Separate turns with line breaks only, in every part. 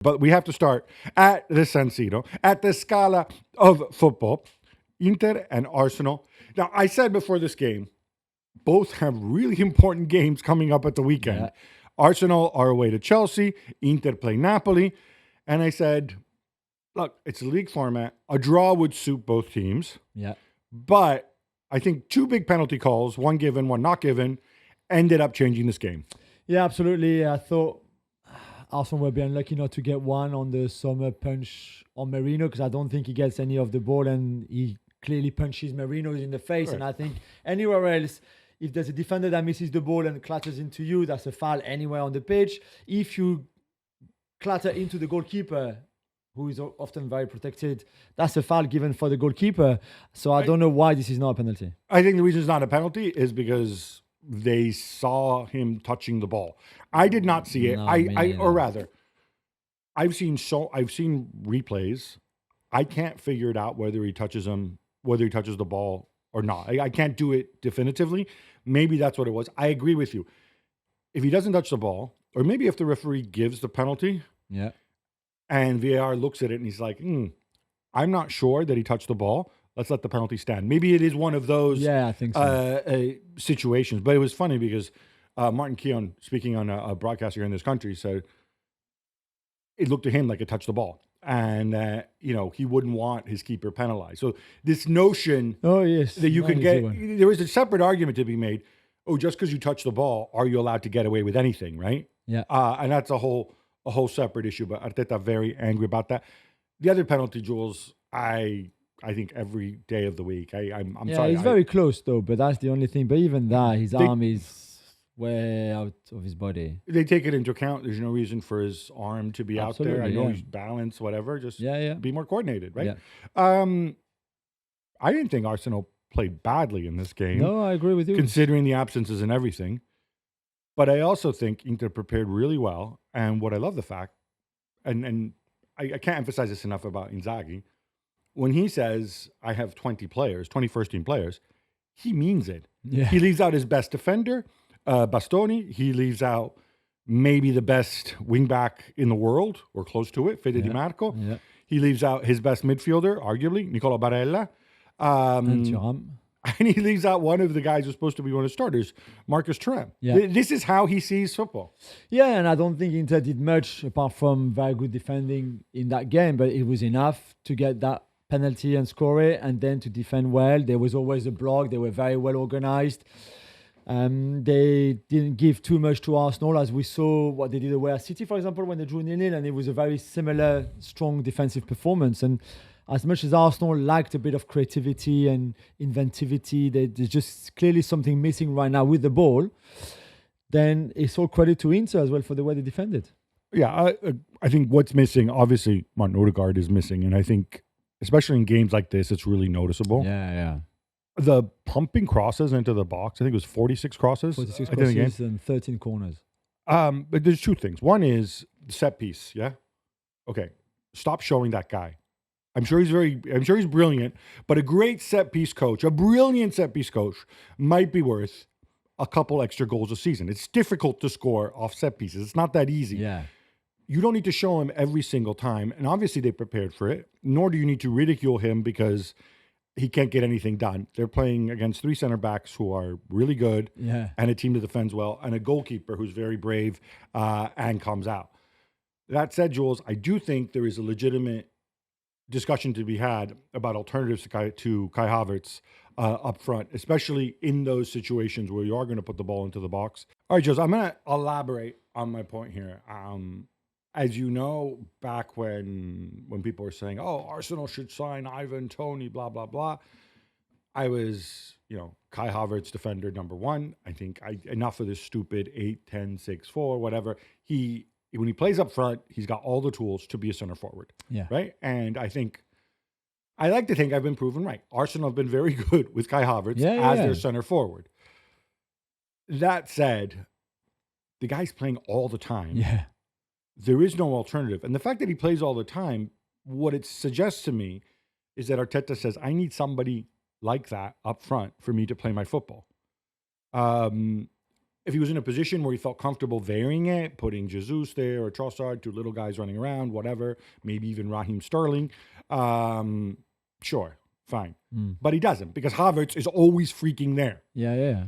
But we have to start at the San Siro, at the Scala of football. Inter and Arsenal. Now, I said before this game, both have really important games coming up at the weekend.
Yeah.
Arsenal are away to Chelsea. Inter play Napoli. And I said, look, it's a league format. A draw would suit both teams.
Yeah.
But I think two big penalty calls, one given, one not given, ended up changing this game.
Yeah, absolutely. I thought Arsenal will be unlucky not to get one on the summer punch on Merino, because I don't think he gets any of the ball, and he clearly punches Merino in the face.
Right.
And I think anywhere else, if there's a defender that misses the ball and clatters into you, that's a foul anywhere on the pitch. If you clatter into the goalkeeper, who is often very protected, that's a foul given for the goalkeeper. So I don't know why this is not a penalty.
I think the reason it's not a penalty is because they saw him touching the ball. I did not see it.
No,
I
me neither.
or rather, I've seen replays. I can't figure it out whether he touches the ball or not. I can't do it definitively. Maybe that's what it was. I agree with you. If he doesn't touch the ball, or maybe if the referee gives the penalty,
Yeah.
and VAR looks at it and he's like, I'm not sure that he touched the ball. Let's let the penalty stand. Maybe it is one of those
Yeah, I think so.
situations. But it was funny because Martin Keown, speaking on a broadcast here in this country, said it looked to him like it touched the ball. And, he wouldn't want his keeper penalized. So this notion
Oh, yes.
that you
Not
can
an
get,
easy one.
there is a separate argument to be made. Oh, just because you touch the ball, are you allowed to get away with anything, right?
Yeah.
And that's a whole separate issue. But Arteta very angry about that. The other penalty, Jules, I think every day of the week. I'm
Yeah,
sorry.
he's very close though, but that's the only thing. But even that, his arm is way out of his body.
They take it into account. There's no reason for his arm to be out there. I
Absolutely,
know
yeah.
he's balanced, whatever. Just
Yeah.
be more coordinated, right?
Yeah.
I didn't think Arsenal played badly in this game,
No, I agree with you.
considering the absences and everything. But I also think Inter prepared really well. And what I love the fact, and I can't emphasize this enough about Inzaghi, when he says, I have 20 first team players, he means it.
Yeah.
He leaves out his best defender, Bastoni. He leaves out maybe the best wingback in the world, or close to it, Fede Di Marco.
Yeah.
He leaves out his best midfielder, arguably, Nicola Barella.
And Thuram.
And he leaves out one of the guys who's supposed to be one of the starters, Marcus Thuram.
Yeah.
This is how he sees football.
Yeah, and I don't think Inter did much apart from very good defending in that game, but it was enough to get that penalty and score it, and then to defend well. There was always a block. They were very well organized. They didn't give too much to Arsenal, as we saw what they did away at City, for example, when they drew 0-0, and it was a very similar, strong defensive performance. And as much as Arsenal lacked a bit of creativity and inventivity, there's just clearly something missing right now with the ball. Then it's all credit to Inter as well for the way they defended.
Yeah, I think what's missing, obviously, Martin Odegaard is missing. And I think, especially in games like this, it's really noticeable.
Yeah.
The pumping crosses into the box, I think it was 46 crosses.
46
I think, again.
crosses and 13 corners.
But there's two things. One is set piece, yeah? Okay, stop showing that guy. I'm sure he's brilliant, but a great set piece coach, a brilliant set piece coach, might be worth a couple extra goals a season. It's difficult to score off set pieces. It's not that easy.
Yeah.
You don't need to show him every single time, and obviously they prepared for it, nor do you need to ridicule him because he can't get anything done. They're playing against three center backs who are really good, and a team that defends well, and a goalkeeper who's very brave and comes out. That said, Jules, I do think there is a legitimate discussion to be had about alternatives to Kai Havertz up front, especially in those situations where you are going to put the ball into the box. All right, Jules, I'm going to elaborate on my point here. As you know, back when people were saying, oh, Arsenal should sign Ivan Toney, blah, blah, blah, I was, Kai Havertz defender number one. I think enough of this stupid 8-10-6-4, whatever. When he plays up front, he's got all the tools to be a center forward.
Yeah.
Right? And I like to think I've been proven right. Arsenal have been very good with Kai Havertz as their center forward. That said, the guy's playing all the time.
Yeah.
There is no alternative. And the fact that he plays all the time, what it suggests to me is that Arteta says, I need somebody like that up front for me to play my football. if he was in a position where he felt comfortable varying it, putting Jesus there or Trossard, two little guys running around, whatever, maybe even Raheem Sterling, sure, fine. But he doesn't, because Havertz is always freaking there.
Yeah.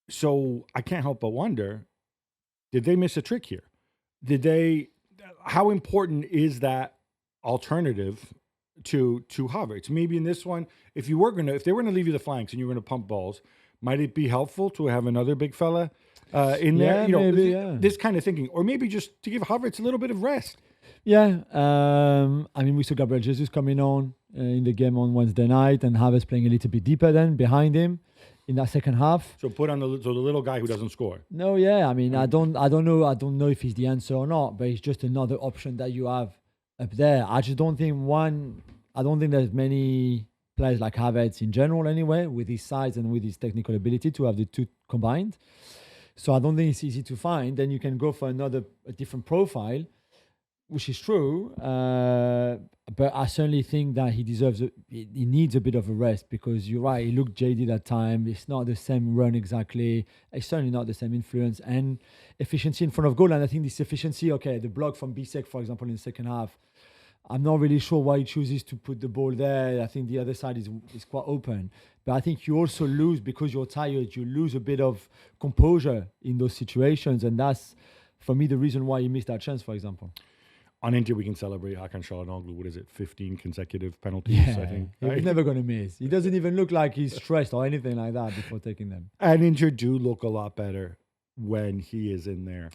So I can't help but wonder, did they miss a trick here? How important is that alternative to Havertz? Maybe in this one, if they were going to leave you the flanks and you were going to pump balls, might it be helpful to have another big fella in there?
Maybe,
this kind of thinking, or maybe just to give Havertz a little bit of rest.
Yeah, I mean, we saw Gabriel Jesus coming on in the game on Wednesday night, and Havertz playing a little bit deeper then behind him in that second half.
So put on the little guy who doesn't score.
No, yeah, I mean, I don't know if he's the answer or not, but it's just another option that you have up there. I just don't think there's many players like Havertz in general anyway, with his size and with his technical ability to have the two combined. So I don't think it's easy to find. Then you can go for a different profile, which is true. But I certainly think that he needs a bit of a rest, because you're right, he looked jaded at time. It's not the same run exactly. It's certainly not the same influence and efficiency in front of goal. And I think this efficiency, the block from Bisek, for example, in the second half, I'm not really sure why he chooses to put the ball there. I think the other side is quite open. But I think you also lose, because you're tired, you lose a bit of composure in those situations. And that's, for me, the reason why he missed that chance, for example.
On Inter, we can celebrate Hakan Çalhanoğlu. What is it, 15 consecutive penalties, I think.
He's never going to miss. He doesn't even look like he's stressed or anything like that before taking them.
And Inter do look a lot better when he is in there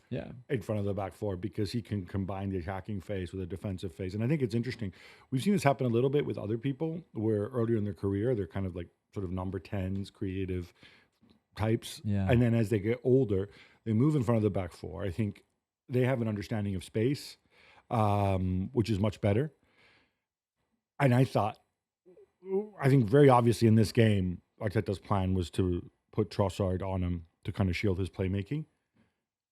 in front of the back four, because he can combine the attacking phase with a defensive phase. And I think it's interesting. We've seen this happen a little bit with other people, where earlier in their career, they're kind of like sort of number 10s, creative types.
Yeah.
And then as they get older, they move in front of the back four. I think they have an understanding of space, which is much better. And I think very obviously in this game, Arteta's plan was to put Trossard on him to kind of shield his playmaking.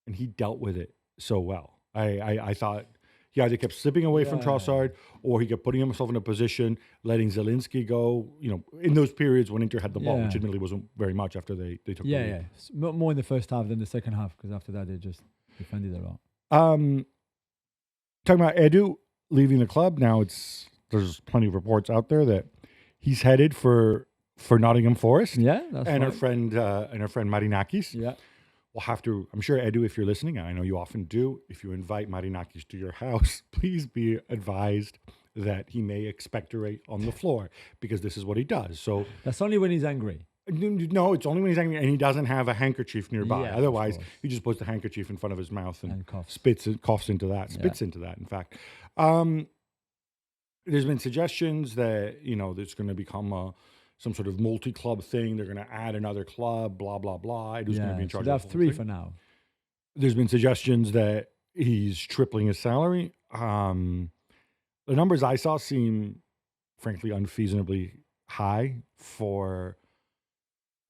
And he dealt with it so well. I thought he either kept slipping away from Trossard, or he kept putting himself in a position, letting Zielinski go, in those periods when Inter had the ball, which admittedly wasn't very much after they took the lead.
Yeah. More in the first half than the second half, because after that they just defended a lot.
Talking about Edu leaving the club, now there's plenty of reports out there that he's headed for Nottingham Forest.
Yeah, that's
and
right.
our friend Marinakis.
Yeah.
We'll have to, I'm sure, Edu, if you're listening, and I know you often do, if you invite Marinakis to your house, please be advised that he may expectorate on the floor, because this is what he does. So
that's only when he's angry.
No, it's only when he's angry and he doesn't have a handkerchief nearby.
Yeah,
otherwise, he just puts the handkerchief in front of his mouth and
coughs.
coughs into that, spits into that, in fact. There's been suggestions that, there's going to become some sort of multi-club thing. They're going to add another club, blah, blah, blah. Edu's going to be in charge of
they have three for now.
There's been suggestions that he's tripling his salary. The numbers I saw seem, frankly, unfeasibly high for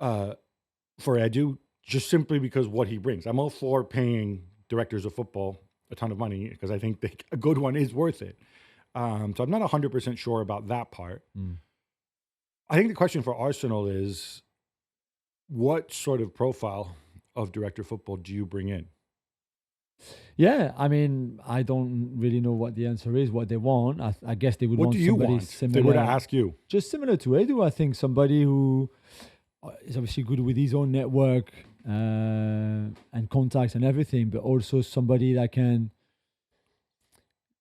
Edu, just simply because what he brings. I'm all for paying directors of football a ton of money, because I think a good one is worth it. So I'm not 100% sure about that part. I think the question for Arsenal is, what sort of profile of director of football do you bring in?
Yeah, I mean, I don't really know what the answer is, what they want. I guess they would want somebody similar.
They were to ask you.
Just similar to Edu, I think. Somebody who is obviously good with his own network and contacts and everything, but also somebody that can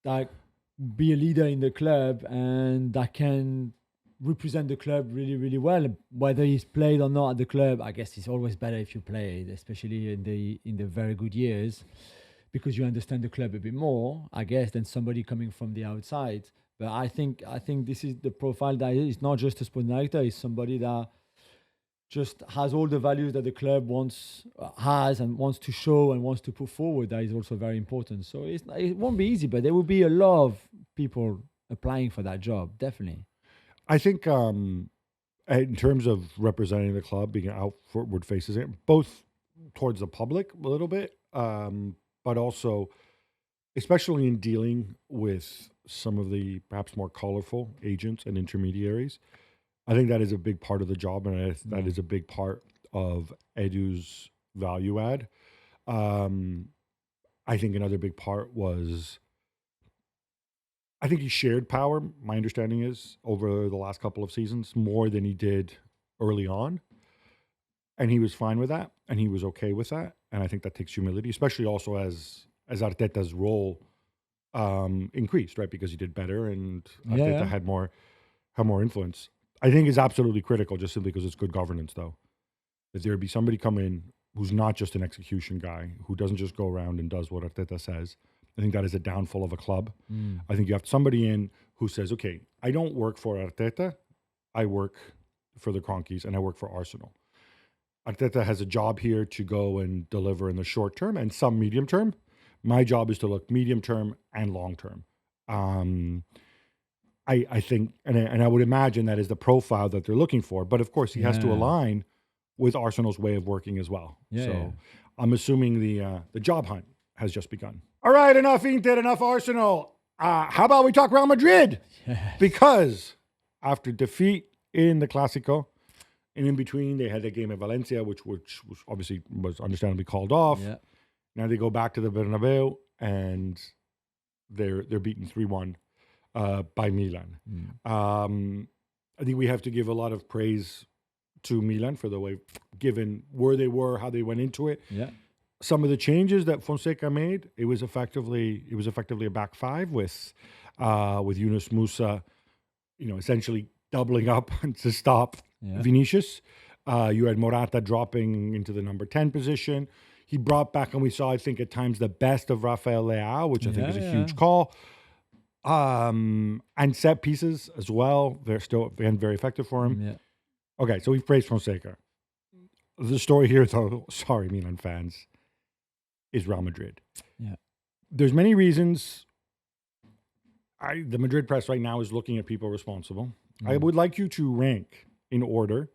be a leader in the club and that can represent the club really, really well. Whether he's played or not at the club, I guess it's always better if you played, especially in the very good years, because you understand the club a bit more, I guess, than somebody coming from the outside. But I think this is the profile that is not just a sporting director, it's somebody that just has all the values that the club has and wants to show and wants to put forward. That is also very important. So it won't be easy, but there will be a lot of people applying for that job, definitely.
I think in terms of representing the club, being outward faces, both towards the public a little bit, but also, especially in dealing with some of the perhaps more colorful agents and intermediaries, I think that is a big part of the job, and that is a big part of Edu's value add. I think another big part was I think he shared power. My understanding is over the last couple of seasons more than he did early on, and he was fine with that, and he was okay with that. And I think that takes humility, especially also as Arteta's role increased, right? Because he did better, and Arteta had more influence. I think is absolutely critical, just simply because it's good governance, though. That there be somebody come in who's not just an execution guy, who doesn't just go around and does what Arteta says. I think that is a downfall of a club. I think you have somebody in who says, okay, I don't work for Arteta, I work for the Cronkies, and I work for Arsenal. Arteta has a job here to go and deliver in the short term and some medium term. My job is to look medium term and long term. I think, and I would imagine that is the profile that they're looking for. But of course, he has to align with Arsenal's way of working as well. I'm assuming the job hunt has just begun. All right, enough Inter, enough Arsenal. How about we talk Real Madrid? Because after defeat in the Clásico, and in between they had the game at Valencia, which obviously was understandably called off. Now they go back to the Bernabeu, and they're beaten 3-1 by Milan. I think we have to give a lot of praise to Milan for the way, given where they were, how they went into it. Some of the changes that Fonseca made, it was effectively a back five with Yunus Musa, essentially doubling up to stop Vinicius. You had Morata dropping into the number 10 position. He brought back, and we saw, I think, at times the best of Rafael Leao, which I think is a huge call. And set pieces as well. They're still, again, very effective for him. Okay, so we've praised Fonseca. The story here, though, sorry, Milan fans, is Real Madrid. There's many reasons. The Madrid press right now is looking at people responsible. I would like you to rank in order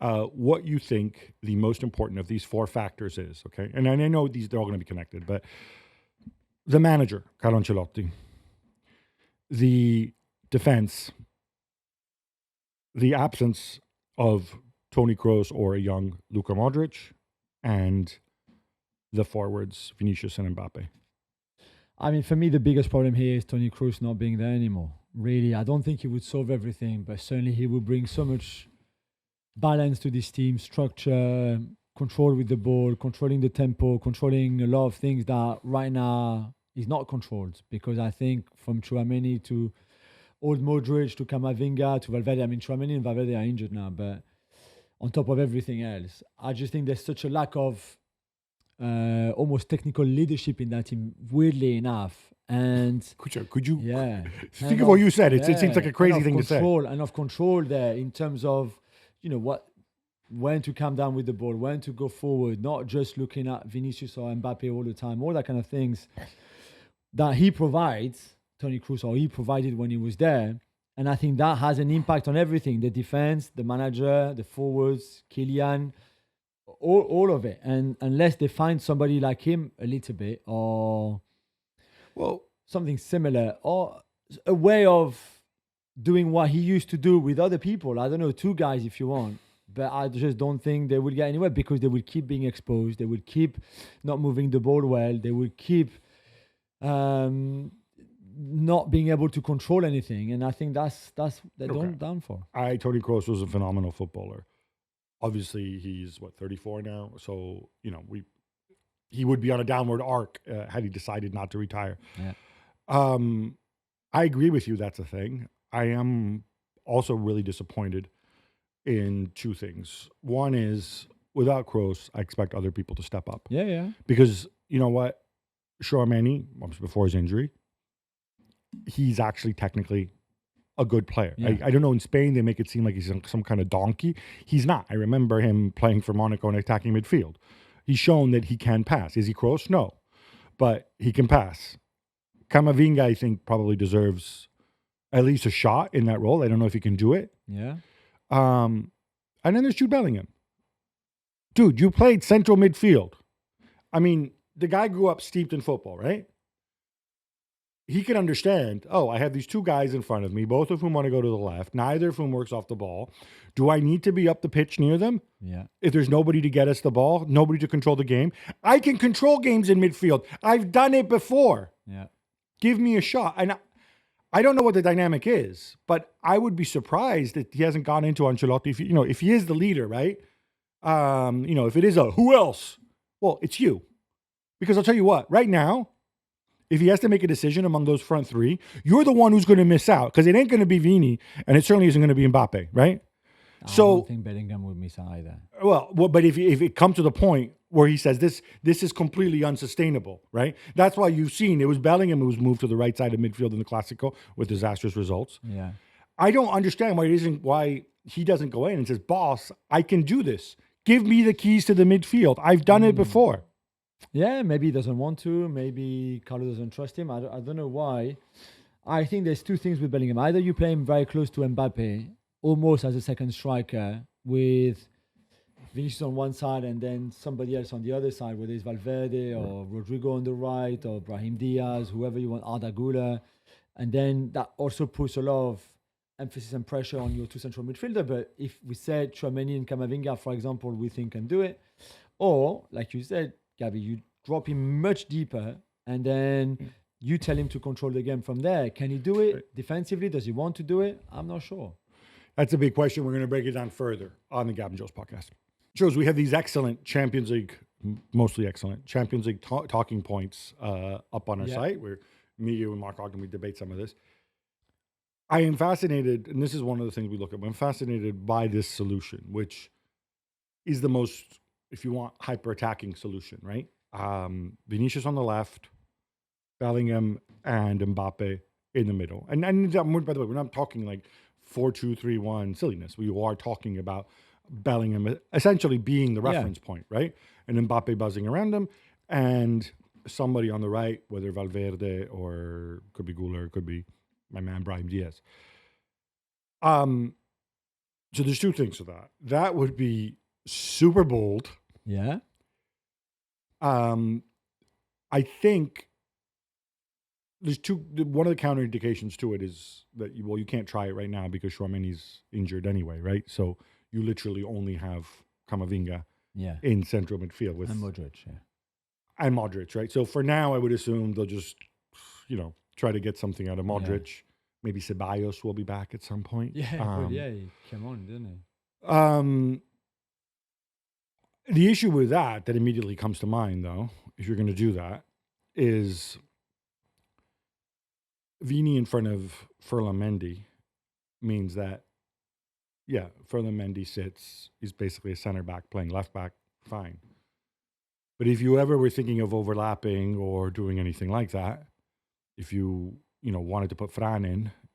what you think the most important of these four factors is, okay? And I know they're all going to be connected, but the manager, Carlo Ancelotti, the defense, the absence of Toni Kroos or a young Luka Modric, and the forwards, Vinicius and Mbappe.
I mean, for me, the biggest problem here is Toni Kroos not being there anymore. Really, I don't think he would solve everything, but certainly he would bring so much balance to this team, structure, control with the ball, controlling the tempo, controlling a lot of things that right now is not controlled. Because I think from Tchouaméni to old Modric to Camavinga to Valverde, I mean, Tchouaméni and Valverde are injured now, but on top of everything else, I just think there's such a lack of almost technical leadership in that team, weirdly enough. And
could you think of what you said? It seems like a crazy thing to say.
And of control there in terms of, when to come down with the ball, when to go forward, not just looking at Vinicius or Mbappe all the time, all that kind of things that he provides, Toni Kroos, or he provided when he was there. And I think that has an impact on everything, the defense, the manager, the forwards, Kylian, all of it. And unless they find somebody like him a little bit, or something similar, or a way of doing what he used to do with other people. I don't know, two guys if you want. But I just don't think they will get anywhere because they will keep being exposed. They will keep not moving the ball well. They will keep not being able to control anything. And I think that's they're down for.
Toni Kroos was a phenomenal footballer. Obviously, he's 34 now. So, he would be on a downward arc had he decided not to retire. I agree with you. That's a thing. I am also really disappointed in two things. One is, without Kroos, I expect other people to step up. Because, you know what? Tchouaméni, before his injury, he's actually technically a good player. I don't know, in Spain, they make it seem like he's some kind of donkey. He's not. I remember him playing for Monaco and attacking midfield. He's shown that he can pass. Is he Kroos? No. But he can pass. Camavinga, I think, probably deserves at least a shot in that role. I don't know if he can do it. And then there's Jude Bellingham. Dude, you played central midfield. I mean, the guy grew up steeped in football, right? he can understand, I have these two guys in front of me, both of whom want to go to the left, neither of whom works off the ball. Do I need to be up the pitch near them?
Yeah.
If there's nobody to get us the ball, nobody to control the game, I can control games in midfield. I've done it before.
Yeah.
Give me a shot. And I don't know what the dynamic is, but I would be surprised that he hasn't gone into Ancelotti. If he is the leader, right? If it is who else? Well, it's you. Because I'll tell you what, right now, if he has to make a decision among those front three, you're the one who's going to miss out because it ain't going to be Vini and it certainly isn't going to be Mbappe, right?
I don't think Bellingham would miss out either.
Well, but if it comes to the point where he says this is completely unsustainable, right? That's why you've seen it was Bellingham who was moved to the right side of midfield in the Clasico with disastrous results.
Yeah.
I don't understand why he doesn't go in and says, boss, I can do this. Give me the keys to the midfield. I've done it before.
Yeah, maybe he doesn't want to. Maybe Carlo doesn't trust him. I don't know why. I think there's two things with Bellingham. Either you play him very close to Mbappe, almost as a second striker, with Vinicius on one side and then somebody else on the other side, whether it's Valverde or Rodrigo on the right or Brahim Diaz, whoever you want, Arda Güler. And then that also puts a lot of emphasis and pressure on your two central midfielder. But if we said Tchouaméni and Camavinga, for example, we think can do it. Or, like you said, Gabby, you drop him much deeper and then you tell him to control the game from there. Can he do it defensively? Does he want to do it? I'm not sure.
That's a big question. We're going to break it down further on the Gab and Juls podcast. Jules, we have these excellent Champions League, mostly excellent Champions League talking points up on our site where me, you, and Marcotti, we debate some of this. I am fascinated, and this is one of the things we look at. I'm fascinated by this solution, which is the most, if you want, hyper-attacking solution, right? Vinicius on the left, Bellingham and Mbappe in the middle. And by the way, we're not talking like 4-2-3-1 silliness. We are talking about Bellingham essentially being the reference point, right? And Mbappe buzzing around him, and somebody on the right, whether Valverde or could be Güler, could be my man Brahim Diaz. So there's two things to that. That would be super bold.
Yeah.
I think there's one of the counterindications to it is that you can't try it right now because Tchouaméni's injured anyway, right? So you literally only have Camavinga in central midfield with
and Modric,
and Modric, right? So for now, I would assume they'll just try to get something out of Modric. Yeah. Maybe Ceballos will be back at some point.
Yeah, he came on, didn't he?
The issue with that immediately comes to mind, though, if you're going to do that, is Vini in front of Ferland Mendy means that, Ferland Mendy sits, he's basically a center back playing left back, fine. But if you ever were thinking of overlapping or doing anything like that, if you, wanted to put Fran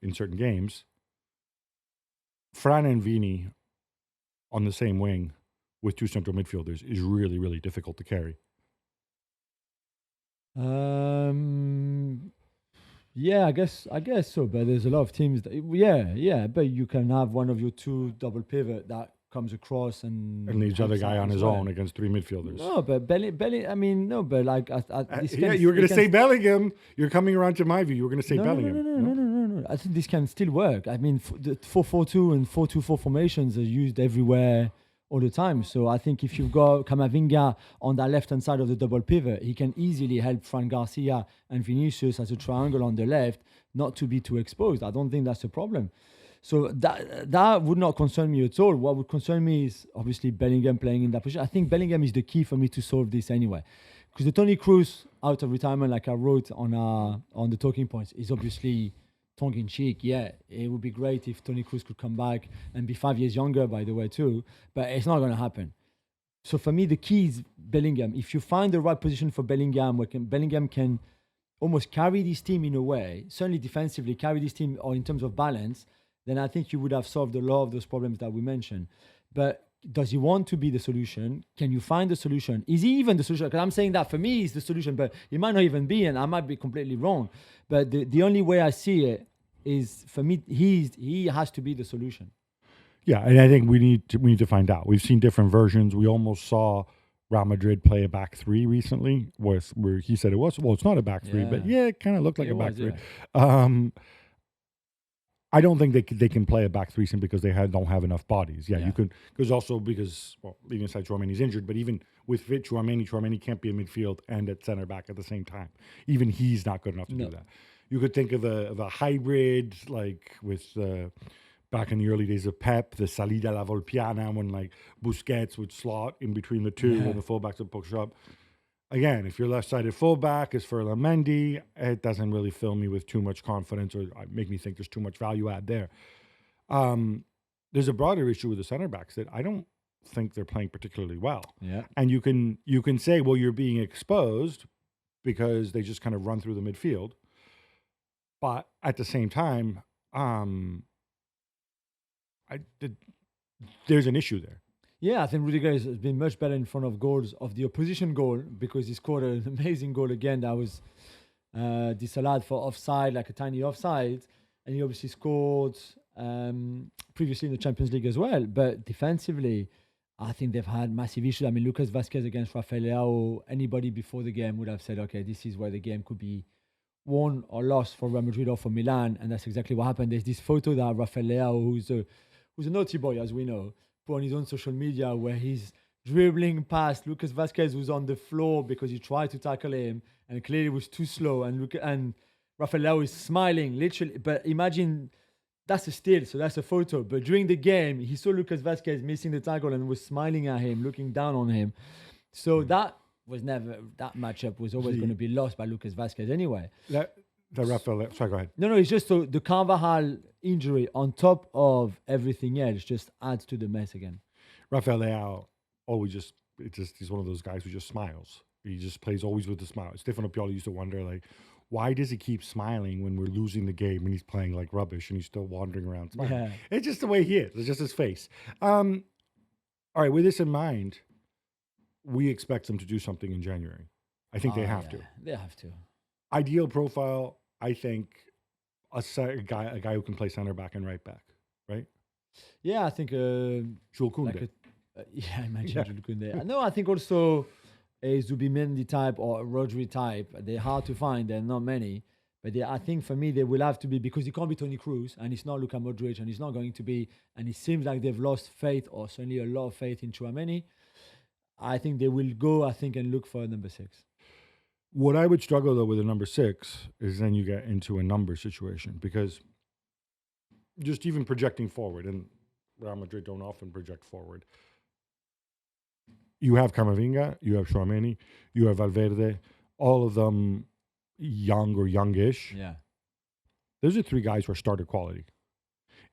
in certain games, Fran and Vini on the same wing with two central midfielders is really, really difficult to carry.
Yeah, I guess so. But there's a lot of teams that, but you can have one of your two double pivot that comes across and
leaves the other guy on his own against three midfielders.
No, but
you were going to say Bellingham. You're coming around to my view. You were going to say Bellingham.
No. I think this can still work. I mean, the 4-4-2 and 4-2-4 formations are used everywhere all the time. So I think if you've got Camavinga on that left-hand side of the double pivot, he can easily help Fran Garcia and Vinicius as a triangle on the left not to be too exposed. I don't think that's a problem. So that would not concern me at all. What would concern me is obviously Bellingham playing in that position. I think Bellingham is the key for me to solve this anyway. Because the Toni Kroos out of retirement, like I wrote on the talking points, is obviously tongue-in-cheek. Yeah, it would be great if Toni Kroos could come back and be 5 years younger, by the way, too. But it's not going to happen. So for me, the key is Bellingham. If you find the right position for Bellingham, where Bellingham can almost carry this team in a way, certainly defensively, carry this team or in terms of balance, then I think you would have solved a lot of those problems that we mentioned. But does he want to be the solution? Can you find the solution? Is he even the solution? Because I'm saying that for me, he's the solution, but he might not even be, and I might be completely wrong. But the only way I see it is, for me, he has to be the solution.
Yeah, and I think we need to find out. We've seen different versions. We almost saw Real Madrid play a back three recently, where he said it was. Well, it's not a back three, but it kind of looked like a back three. I don't think they can play a back three simply because they don't have enough bodies. You can, because leaving aside Chouameni's injured, but even with fit Chouameni can't be in midfield and at center back at the same time. Even he's not good enough to do that. You could think of a hybrid like with back in the early days of Pep, the salida la Volpiana, when like Busquets would slot in between the two and the fullbacks would push up. Again, if your left-sided fullback is Ferland Mendy, it doesn't really fill me with too much confidence or make me think there's too much value add there. There's a broader issue with the center backs that I don't think they're playing particularly well.
Yeah.
And you can say, well, you're being exposed because they just kind of run through the midfield. But at the same time, there's an issue there.
Yeah, I think Rudiger has been much better in front of goals of the opposition goal because he scored an amazing goal again that was disallowed for offside, like a tiny offside. And he obviously scored previously in the Champions League as well. But defensively, I think they've had massive issues. I mean, Lucas Vazquez against Rafael Leao, anybody before the game would have said, okay, this is where the game could be won or lost for Real Madrid or for Milan. And that's exactly what happened. There's this photo that Rafael Leao, who's a naughty boy, as we know, put on his own social media where he's dribbling past Lucas Vazquez, who's on the floor because he tried to tackle him and clearly was too slow. And Rafael Leao is smiling, literally. But imagine that's a still, so that's a photo. But during the game, he saw Lucas Vazquez missing the tackle and was smiling at him, looking down on him. So that matchup was always going to be lost by Lucas Vazquez anyway.
The Rafael, sorry, go ahead.
No, it's just the Carvajal injury on top of everything else just adds to the mess again.
Rafael Leao he's one of those guys who just smiles. He just plays always with a smile. Stefano Pioli used to wonder, like, why does he keep smiling when we're losing the game and he's playing like rubbish and he's still wandering around smiling? Yeah. It's just the way he is. It's just his face. All right, with this in mind, we expect them to do something in January. I think they have to.
They have to.
Ideal profile, I think, a guy who can play center back and right back, right?
Yeah, I think
Jules Koundé.
I imagine Jules Koundé. No, I think also a Zubimendi type or a Rodri type. They're hard to find. There are not many. But I think for me, they will have to be, because he can't be Toni Kroos and it's not Luka Modric and it's not going to be, and it seems like they've lost faith, or certainly a lot of faith in Chouameni. I think they will go, and look for a number 6.
What I would struggle, though, with a number 6 is then you get into a number situation, because just even projecting forward, and Real Madrid don't often project forward, you have Camavinga, you have Chouameni, you have Valverde, all of them young or youngish.
Yeah.
Those are 3 guys who are starter quality.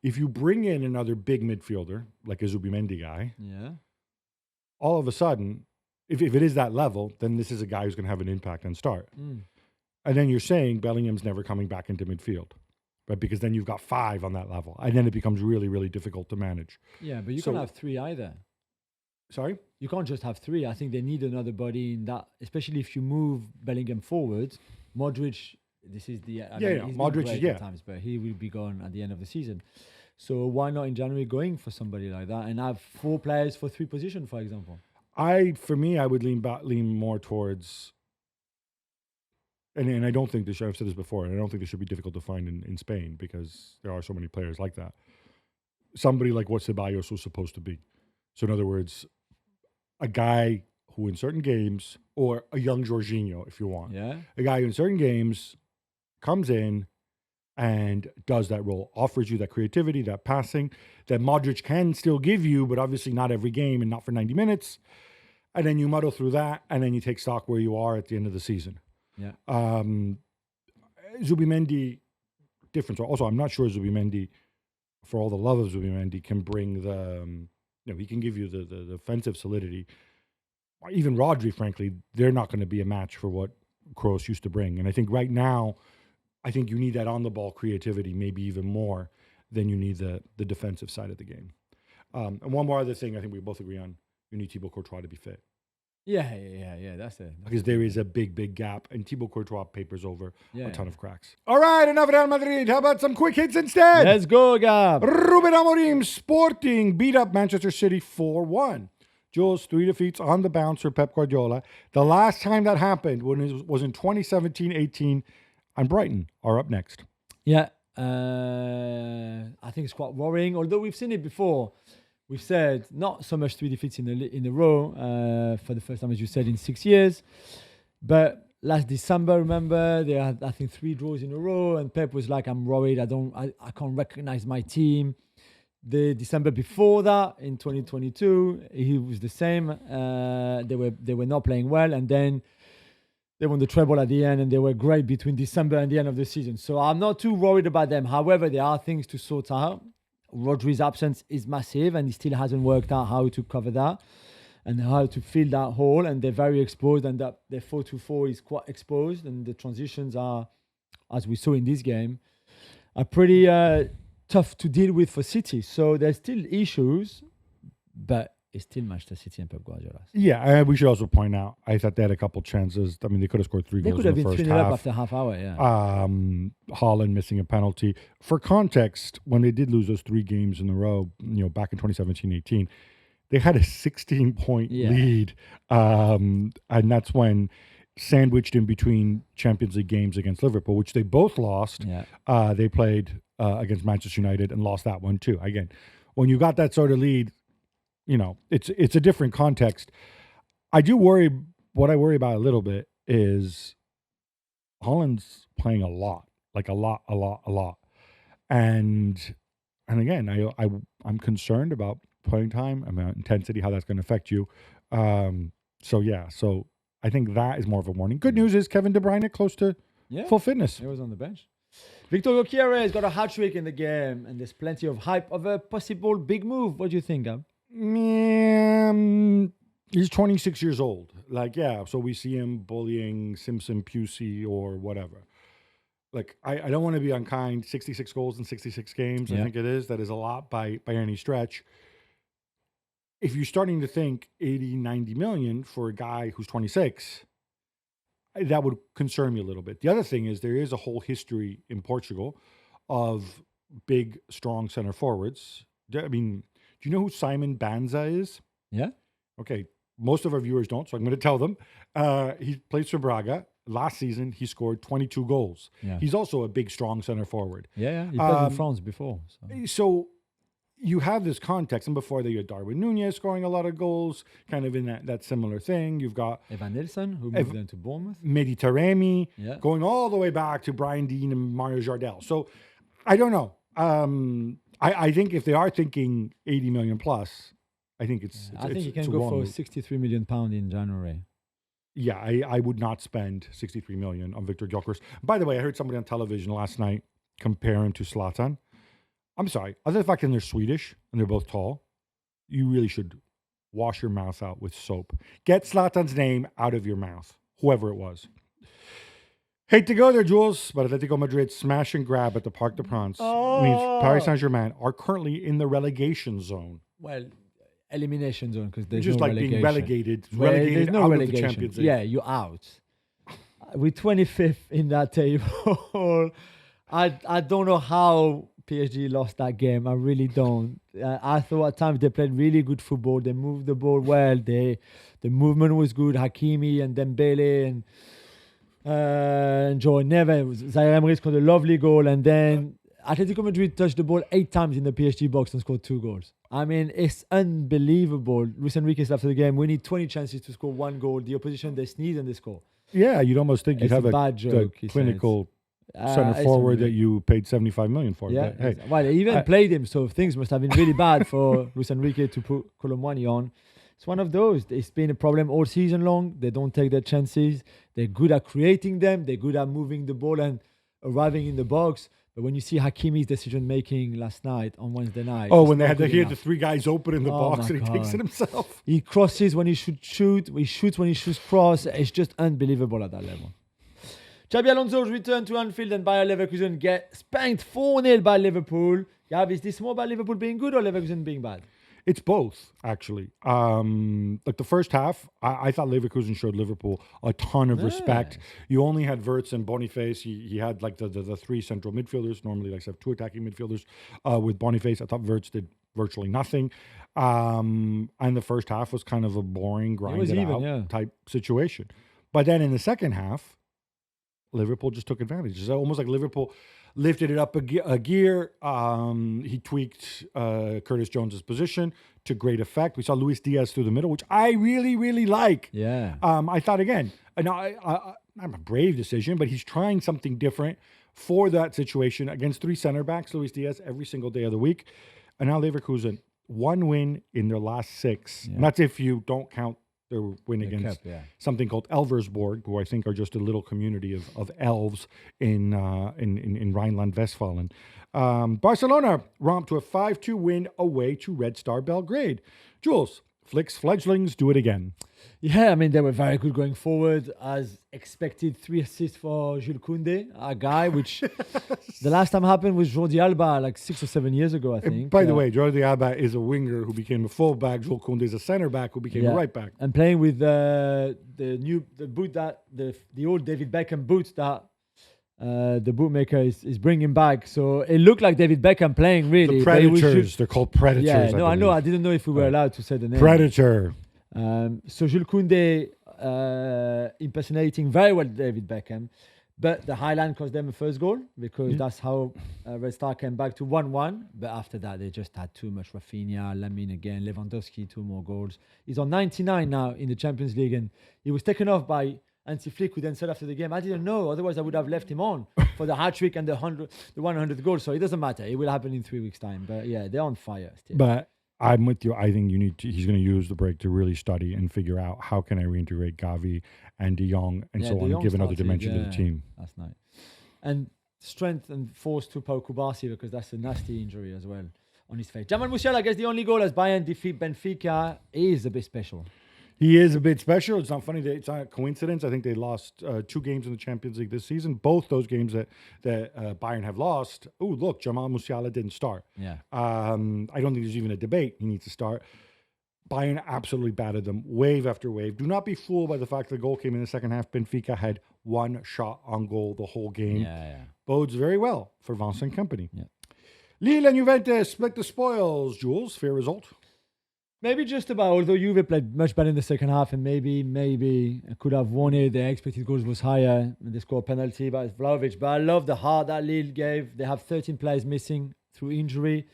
If you bring in another big midfielder, like a Zubimendi guy, all of a sudden, if it is that level, then this is a guy who's going to have an impact and start. And then you're saying Bellingham's never coming back into midfield, right? Because then you've got 5 on that level. And then it becomes really, really difficult to manage.
Yeah, but you can't have 3 either.
Sorry?
You can't just have 3. I think they need another body in that, especially if you move Bellingham forward. Modric, this is the...
Modric is,
at times, but he will be gone at the end of the season. So why not in January going for somebody like that and have 4 players for 3 positions, for example? I
would lean more towards, and I don't think I've said this before, and I don't think this should be difficult to find in Spain because there are so many players like that. Somebody like what Ceballos was supposed to be. So in other words, a guy who in certain games, or a young Jorginho, if you want, a guy who in certain games comes in and does that role, offers you that creativity, that passing, that Modric can still give you, but obviously not every game and not for 90 minutes. And then you muddle through that, and then you take stock where you are at the end of the season.
Yeah.
Zubimendi, different. Also, I'm not sure Zubimendi, for all the love of Zubimendi, can bring he can give you the defensive solidity. Even Rodri, frankly, they're not going to be a match for what Kroos used to bring. And I think right now, you need that on-the-ball creativity maybe even more than you need the defensive side of the game. And one more other thing I think we both agree on, you need Thibaut Courtois to be fit.
Yeah, that's it.
Because there is a big gap, and Thibaut Courtois papers over a ton of cracks. All right, enough Real Madrid. How about some quick hits instead?
Let's go, Gab.
Ruben Amorim Sporting beat up Manchester City 4-1. Jules, 3 defeats on the bounce for Pep Guardiola. The last time that happened was in 2017-18, and Brighton are up next.
Yeah, I think it's quite worrying. Although we've seen it before, we've said not so much 3 defeats in a row for the first time, as you said, in 6 years. But last December, remember, they had, I think, 3 draws in a row, and Pep was like, "I'm worried. I can't recognize my team." The December before that, in 2022, he was the same. They were not playing well, and then they won the treble at the end, and they were great between December and the end of the season. So I'm not too worried about them. However, there are things to sort out. Rodri's absence is massive, and he still hasn't worked out how to cover that and how to fill that hole. And they're very exposed, and that their 4-2-4 is quite exposed, and the transitions are, as we saw in this game, are pretty tough to deal with for City. So there's still issues, but it's stitil Manchester City and Pep Guardiola.
Yeah, we should also point out, I thought they had a couple chances. I mean, they could have scored 3 goals in the first half. They could have been 3-0 up
after half hour, yeah.
Haaland missing a penalty. For context, when they did lose those 3 games in a row, back in 2017-18, they had a 16-point lead. And that's when, sandwiched in between Champions League games against Liverpool, which they both lost, they played against Manchester United and lost that one too. Again, when you got that sort of lead, it's a different context. What I worry about a little bit is Haaland's playing a lot. And again, I'm concerned about playing time, about intensity, how that's going to affect you. So I think that is more of a warning. Good news is Kevin De Bruyne close to full fitness.
He was on the bench. Victor Gyokeres got a hat-trick in the game, and there's plenty of hype of a possible big move. What do you think, Gab?
He's 26 years old. So we see him bullying Simpson, Pusey, or whatever. I don't want to be unkind. 66 goals in 66 games, I think it is. That is a lot by any stretch. If you're starting to think 80, 90 million for a guy who's 26, that would concern me a little bit. The other thing is there is a whole history in Portugal of big, strong center forwards. I mean, do you know who Simon Banza is?
Yeah.
Okay. Most of our viewers don't, so I'm going to tell them. He plays for Braga. Last season, he scored 22 goals. Yeah. He's also a big, strong center forward.
Yeah. He played in France before.
So you have this context, and before that, you had Darwin Núñez scoring a lot of goals, kind of in that similar thing. You've got
Evan Nilsson, who moved into Bournemouth.
Mehdi Taremi, going all the way back to Brian Deane and Mario Jardel. So I don't know. I think if they are thinking 80 million plus, I think
I think you can go for £63 million in January.
Yeah, I would not spend 63 million on Victor Gyokeres. By the way, I heard somebody on television last night compare him to Zlatan. I'm sorry, other than the fact that they're Swedish and they're both tall, you really should wash your mouth out with soap. Get Zlatan's name out of your mouth, whoever it was. Hate to go there, Jules, but Atletico Madrid smash and grab at the Parc des Princes means Paris Saint-Germain are currently in the relegation zone.
Well, elimination zone, because there's
just
no
relegation.
Being
relegated
there's no
out
relegation.
Of the Champions League.
Yeah, you're out. We're 25th in that table. I don't know how PSG lost that game. I really don't. I thought at times they played really good football. They moved the ball well. The movement was good. Hakimi and Dembele and Joe Neves. Zaire Emery scored a lovely goal, and then Atletico Madrid touched the ball 8 times in the PSG box and scored 2 goals. I mean, it's unbelievable. Luis Enrique said after the game, we need 20 chances to score 1 goal. The opposition, they sneeze and they score.
Yeah, you'd almost think you'd have a bad joke, clinical center forward that you paid 75 million for.
Yeah,
hey.
Well, they even played him, so things must have been really bad for Luis Enrique to put Colomwani on. It's one of those. It's been a problem all season long. They don't take their chances. They're good at creating them. They're good at moving the ball and arriving in the box. But when you see Hakimi's decision-making last night on Wednesday night...
Oh, when they had the 3 guys open in the box and he takes it himself.
He crosses when he should shoot. He shoots when he should cross. It's just unbelievable at that level. Xabi Alonso's return to Anfield and Bayer Leverkusen get spanked 4-0 by Liverpool. Gab, is this more about Liverpool being good or Leverkusen being bad?
It's both, actually. Like the first half, I thought Leverkusen showed Liverpool a ton of respect. You only had Wirtz and Boniface. He had like the three central midfielders. Normally, like have two attacking midfielders with Boniface. I thought Wirtz did virtually nothing. And the first half was kind of a boring, grinded out type situation. But then in the second half, Liverpool just took advantage. It's almost like Liverpool lifted it up a gear. He tweaked Curtis Jones's position to great effect. We saw Luis Diaz through the middle, which I really, really like.
Yeah.
I thought, again, I'm a brave decision, but he's trying something different for that situation against three center backs, Luis Diaz, every single day of the week. And now Leverkusen, 1 win in their last 6. Yeah. And that's if you don't count their win against something called Elversborg, who I think are just a little community of elves in Rhineland-Westphalen. Barcelona romped to a 5-2 win away to Red Star Belgrade. Jules, Flick's fledglings do it again.
Yeah, I mean, they were very good going forward. As expected, 3 assists for Jules Koundé, a guy which the last time happened was Jordi Alba like 6 or 7 years ago, I think.
By the way, Jordi Alba is a winger who became a fullback. Jules Koundé is a center back who became a right back.
And playing with the old David Beckham boot that the bootmaker is bringing back. So it looked like David Beckham playing, really.
The Predators. They're called Predators.
Yeah, no, I know. I didn't know if we were allowed to say the name.
Predator.
So Jules Koundé impersonating very well David Beckham. But the Highland cost them a first goal because that's how Red Star came back to 1-1. But after that, they just had too much. Rafinha, Lamine again, Lewandowski, 2 more goals. He's on 99 now in the Champions League, and he was taken off by Hansi Flick, who then said after the game, I didn't know, otherwise I would have left him on for the hat-trick and the 100 goals. So it doesn't matter. It will happen in 3 weeks' time. But yeah, they're on fire still.
But I'm with you. I think he's going to use the break to really study and figure out how can I reintegrate Gavi and De Jong and so on and give another dimension to the team.
That's nice. And strength and force to Pau Kubasi because that's a nasty injury as well on his face. Jamal Musiala gets the only goal as Bayern defeat Benfica. He is a bit special.
He is a bit special. It's not funny. It's not a coincidence. I think they lost 2 games in the Champions League this season. Both those games that Bayern have lost. Oh, look, Jamal Musiala didn't start.
Yeah.
I don't think there's even a debate. He needs to start. Bayern absolutely battered them wave after wave. Do not be fooled by the fact the goal came in the second half. Benfica had 1 shot on goal the whole game.
Yeah.
Bodes very well for Vincent Kompany.
Yeah.
Lille and Juventus split the spoils. Jules, fair result?
Maybe just about, although Juve played much better in the second half and maybe could have won it. Their expected goals was higher. And they scored a penalty by Vlahovic. But I love the heart that Lille gave. They have 13 players missing through injury.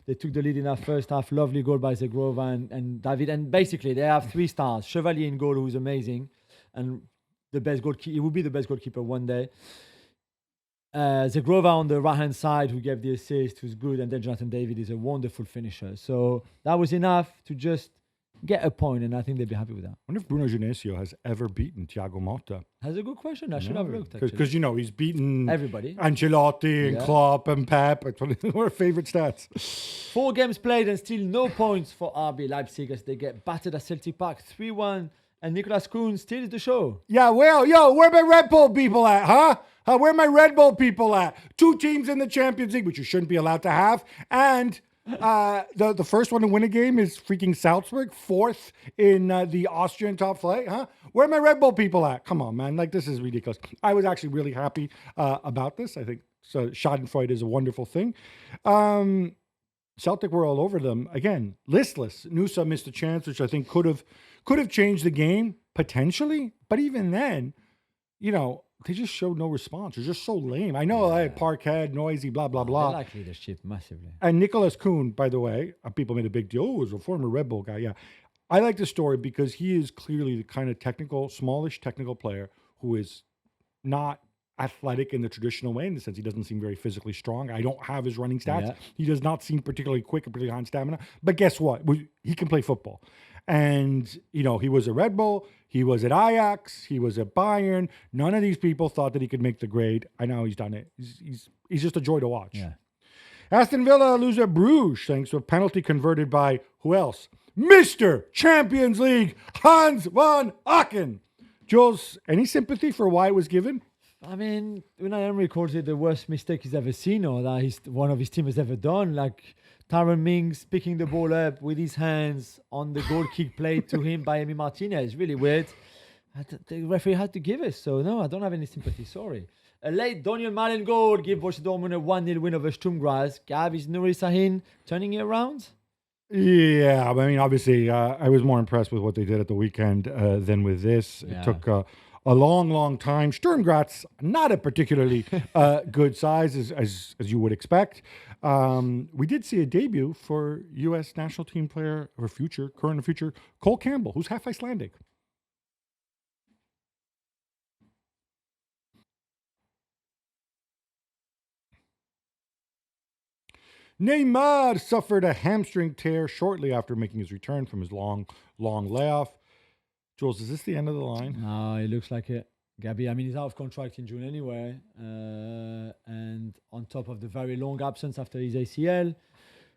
They took the lead in our first half. Lovely goal by Zegrova and David. And basically, they have 3 stars. Chevalier in goal, who's amazing. And the best goalkeeper. He will be the best goalkeeper one day. Zegrova on the right-hand side, who gave the assist, who's good, and then Jonathan David is a wonderful finisher. So that was enough to just get a point, and I think they'd be happy with that.
I wonder if Bruno Genesio has ever beaten Thiago Motta.
That's a good question. I should have looked,
because he's beaten
everybody.
Ancelotti and Klopp and Pep. It's one of our favorite stats.
4 games played and still no points for RB Leipzig as they get battered at Celtic Park 3-1. And Nicolas Kuhn steals the show.
Yeah, well, where my Red Bull people at, huh? Where my Red Bull people at? 2 teams in the Champions League, which you shouldn't be allowed to have. And the first one to win a game is freaking Salzburg, 4th in the Austrian top flight, huh? Where my Red Bull people at? Come on, man. Like, this is ridiculous. I was actually really happy about this. I think so. Schadenfreude is a wonderful thing. Celtic were all over them. Again, listless. Nusa missed a chance, which I think could have changed the game, potentially. But even then, they just showed no response. They're just so lame. I know, Parkhead, noisy, blah, blah, blah.
They like leadership massively.
And Nicolas Kuhn, by the way, people made a big deal. Oh, he's a former Red Bull guy. Yeah. I like the story because he is clearly the kind of smallish technical player who is not athletic in the traditional way, in the sense he doesn't seem very physically strong. I don't have his running stats. Yeah. He does not seem particularly quick or particularly high in stamina. But guess what? He can play football. And, he was a Red Bull. He was at Ajax. He was at Bayern. None of these people thought that he could make the grade. I know he's done it. He's just a joy to watch.
Yeah.
Aston Villa lose at Bruges thanks to a penalty converted by who else? Mr. Champions League, Hans van Aken. Jules, any sympathy for why it was given?
I mean, Unai Emery calls it the worst mistake he's ever seen, or that one of his team has ever done. Like Tyrone Mings picking the ball up with his hands on the goal kick played to him by Emi Martinez. Really weird. The referee had to give it. So, no, I don't have any sympathy. Sorry. A late Daniel Malen goal give Borussia Dortmund a 1-0 win over Sturm Graz. Gab, is Nuri Sahin turning it around?
Yeah, I mean, obviously, I was more impressed with what they did at the weekend than with this. Yeah. It took a long, long time. Sturm Graz, not a particularly good size, as you would expect. We did see a debut for U.S. national team player, or current and future, Cole Campbell, who's half Icelandic. Neymar suffered a hamstring tear shortly after making his return from his long layoff. Jules, is this the end of the line?
No, it looks like it. Gabby, I mean, he's out of contract in June anyway. And on top of the very long absence after his ACL,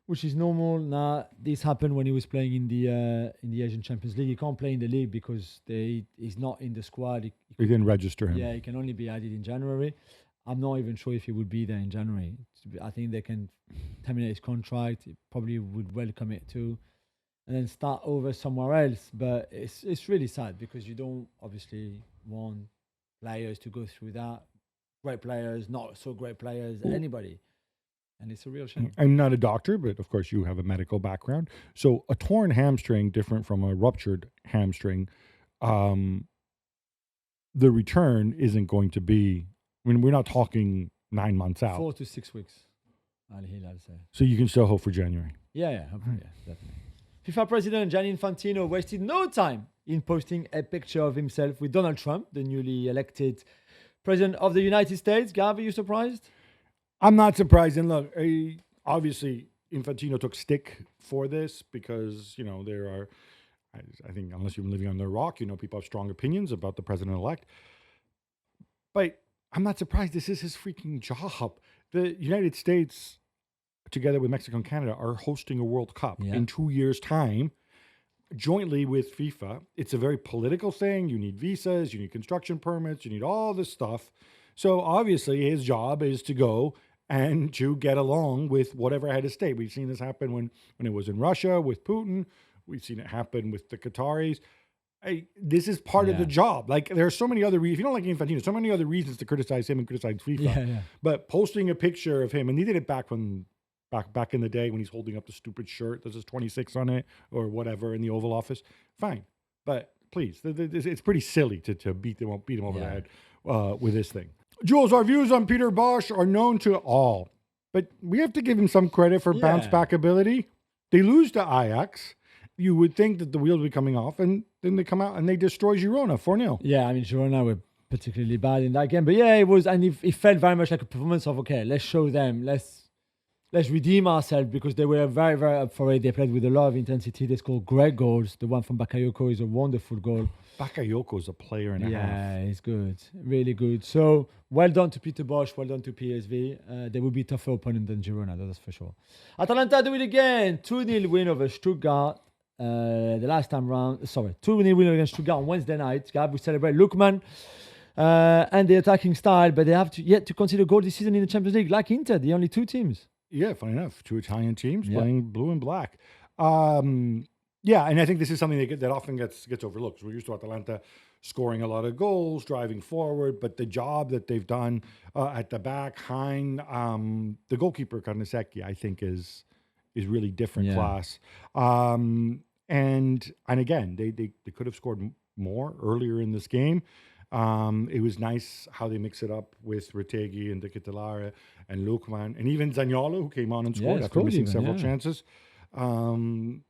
which is normal. Now, this happened when he was playing in the Asian Champions League. He can't play in the league because he's not in the squad.
He didn't register him.
Yeah, he can only be added in January. I'm not even sure if he would be there in January. I think they can terminate his contract. He probably would welcome it too, and then start over somewhere else. But it's really sad because you don't obviously want players to go through that. Great players, not so great players, anybody. And it's a real shame.
I'm not a doctor, but of course you have a medical background. So a torn hamstring, different from a ruptured hamstring, the return isn't going to be, I mean, we're not talking 9 months out.
4 to 6 weeks, I'll say.
So you can still hope for January.
Yeah, hopefully, yeah, definitely. FIFA President Gianni Infantino wasted no time in posting a picture of himself with Donald Trump, the newly elected President of the United States. Gav, are you surprised?
I'm not surprised. And look, obviously, Infantino took stick for this because, there are, I think, unless you've been living under a rock, people have strong opinions about the president-elect. But I'm not surprised. This is his freaking job. The United States, together with Mexico and Canada, are hosting a World Cup in 2 years' time, jointly with FIFA. It's a very political thing. You need visas, you need construction permits, you need all this stuff. So obviously his job is to go and to get along with whatever head of state. We've seen this happen when it was in Russia with Putin. We've seen it happen with the Qataris. This is part of the job. Like, there are so many other reasons. If you don't like Infantino, so many other reasons to criticize him and criticize FIFA.
Yeah.
But posting a picture of him, and he did it back in the day when he's holding up the stupid shirt that says 26 on it or whatever in the Oval Office. Fine. But please, it's pretty silly to beat him over the head with this thing. Jules, our views on Peter Bosz are known to all, but we have to give him some credit for bounce back ability. They lose to Ajax. You would think that the wheels would be coming off, and then they come out and they destroy Girona 4-0.
Yeah, I mean, Girona were particularly bad in that game. But yeah, it was, and it felt very much like a performance of, okay, let's show them, let's redeem ourselves, because they were very, very up for it. They played with a lot of intensity. They scored great goals. The one from Bakayoko is a wonderful goal.
Bakayoko is a player and a half.
Yeah, he's good. Really good. So, well done to Peter Bosz. Well done to PSV. They will be a tougher opponent than Girona, that's for sure. Atalanta do it again. 2-0 win over Stuttgart. The last time round, 2-0 win against Stuttgart on Wednesday night. Gab, we celebrate Lookman and the attacking style, but they have yet to consider goal this season in the Champions League, like Inter, the only two teams.
Yeah, funny enough, two Italian teams playing blue and black. Yeah, and I think this is something that often gets overlooked. We're used to Atalanta scoring a lot of goals, driving forward, but the job that they've done at the back, Hein, the goalkeeper Carnesecchi, I think is really different class. And again, they could have scored more earlier in this game. It was nice how they mix it up with Retegui and De Ketelaere and Lookman and even Zaniolo, who came on and scored after missing several chances. And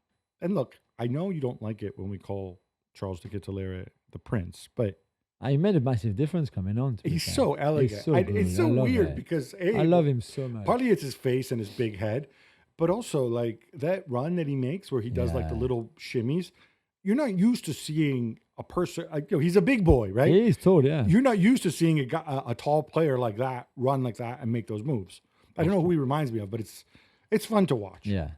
look, I know you don't like it when we call Charles De Ketelaere the Prince, but
he made a massive difference coming on.
He's so elegant. It's so weird because
I love him so much.
Partly it's his face and his big head, but also like that run that he makes where he does like the little shimmies. You're not used to seeing a person. He's a big boy, right?
He is tall, yeah.
You're not used to seeing a tall player like that run like that and make those moves. I don't know who he reminds me of, but it's fun to watch.
Yeah.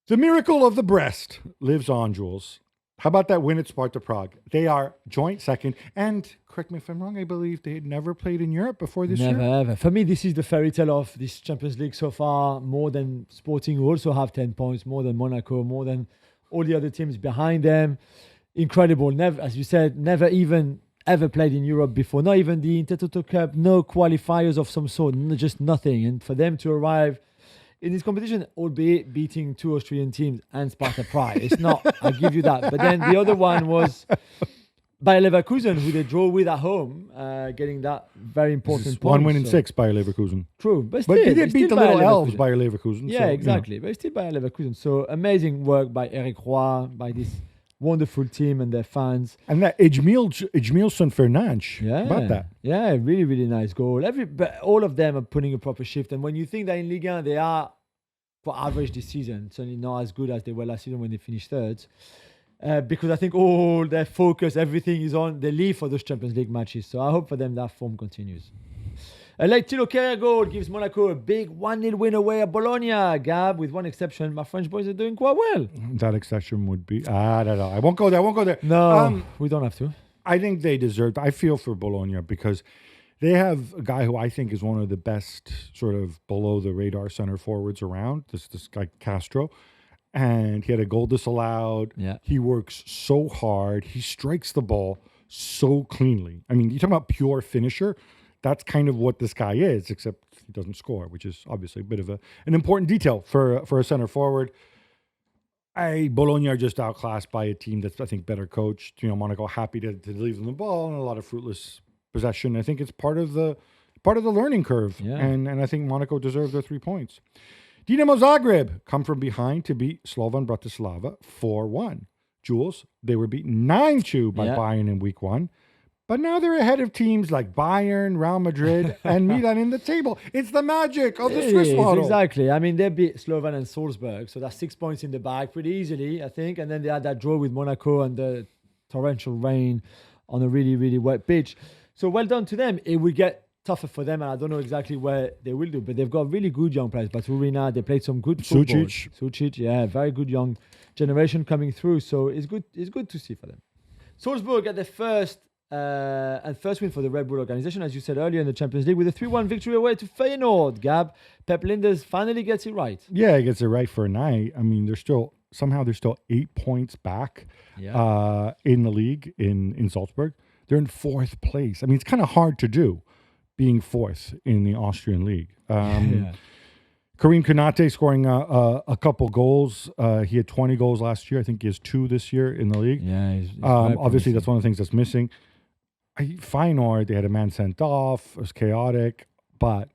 The miracle of the breast lives on, Jules. How about that win at Sparta Prague? They are joint second. And correct me if I'm wrong, I believe they had never played in Europe before this year.
Never, ever. For me, this is the fairy tale of this Champions League so far. More than Sporting, who also have 10 points, more than Monaco, more than all the other teams behind them. Incredible. Never, as you said, never even ever played in Europe before. Not even the Intertoto Cup, no qualifiers of some sort, just nothing. And for them to arrive in this competition, albeit beating 2 Austrian teams and Sparta Prague, it's not, I'll give you that. But then the other one was Bayer Leverkusen, who they draw with at home, getting that very important point.
1 win in 6 Bayer Leverkusen.
True, but
But
still,
they did beat the little elves, Bayer Leverkusen.
Yeah, exactly. But it's still Bayer Leverkusen. So amazing work by Eric Roy, by this wonderful team and their fans.
And that Ejmilson Fernandes.
Yeah.
About that.
Yeah, really, really nice goal. But all of them are putting a proper shift. And when you think that in Ligue 1, they are for average this season, certainly not as good as they were last season when they finished third. Because I think all their focus, everything is on the leave for those Champions League matches. So I hope for them that form continues. A late Tilo Kehrer goal gives Monaco a big 1-0 win away at Bologna. Gab, with one exception, my French boys are doing quite well.
That exception would be... I don't know. I won't go there.
No, we don't have to.
I think they deserved... I feel for Bologna because they have a guy who I think is one of the best sort of below-the-radar center forwards around, this guy Castro. And he had a goal disallowed.
Yeah.
He works so hard. He strikes the ball so cleanly. I mean, you're talking about pure finisher. That's kind of what this guy is, except he doesn't score, which is obviously a bit of an important detail for a center forward. Bologna are just outclassed by a team that's, I think, better coached. Monaco happy to leave them the ball and a lot of fruitless possession. I think it's part of the learning curve, and I think Monaco deserved their 3 points. Dinamo Zagreb come from behind to beat Slovan Bratislava 4-1. Jules, they were beaten 9-2 by Bayern in week 1. But now they're ahead of teams like Bayern, Real Madrid, and Milan in the table. It's the magic of the Swiss model.
Exactly. I mean, they beat Slovan and Salzburg, so that's 6 points in the bag pretty easily, I think. And then they had that draw with Monaco and the torrential rain on a really, really wet pitch. So well done to them. It will get tougher for them, and I don't know exactly where they will do, but they've got really good young players. Baturina, they played some good football. Sucic, yeah, very good young generation coming through. So it's good to see for them. Salzburg at their first win for the Red Bull organization, as you said earlier in the Champions League, with a 3-1 victory away to Feyenoord. Gab, Pep Linders finally gets it right.
Yeah, he gets it right for a night. I mean, they're still 8 points back in the league in Salzburg. They're in 4th place. I mean, it's kind of hard to do being 4th in the Austrian league. Karim Konate scoring a couple goals. He had 20 goals last year. I think he has 2 this year in the league.
Yeah, he's
obviously, that's one of the things that's missing. Feyenoord, they had a man sent off. It was chaotic. But,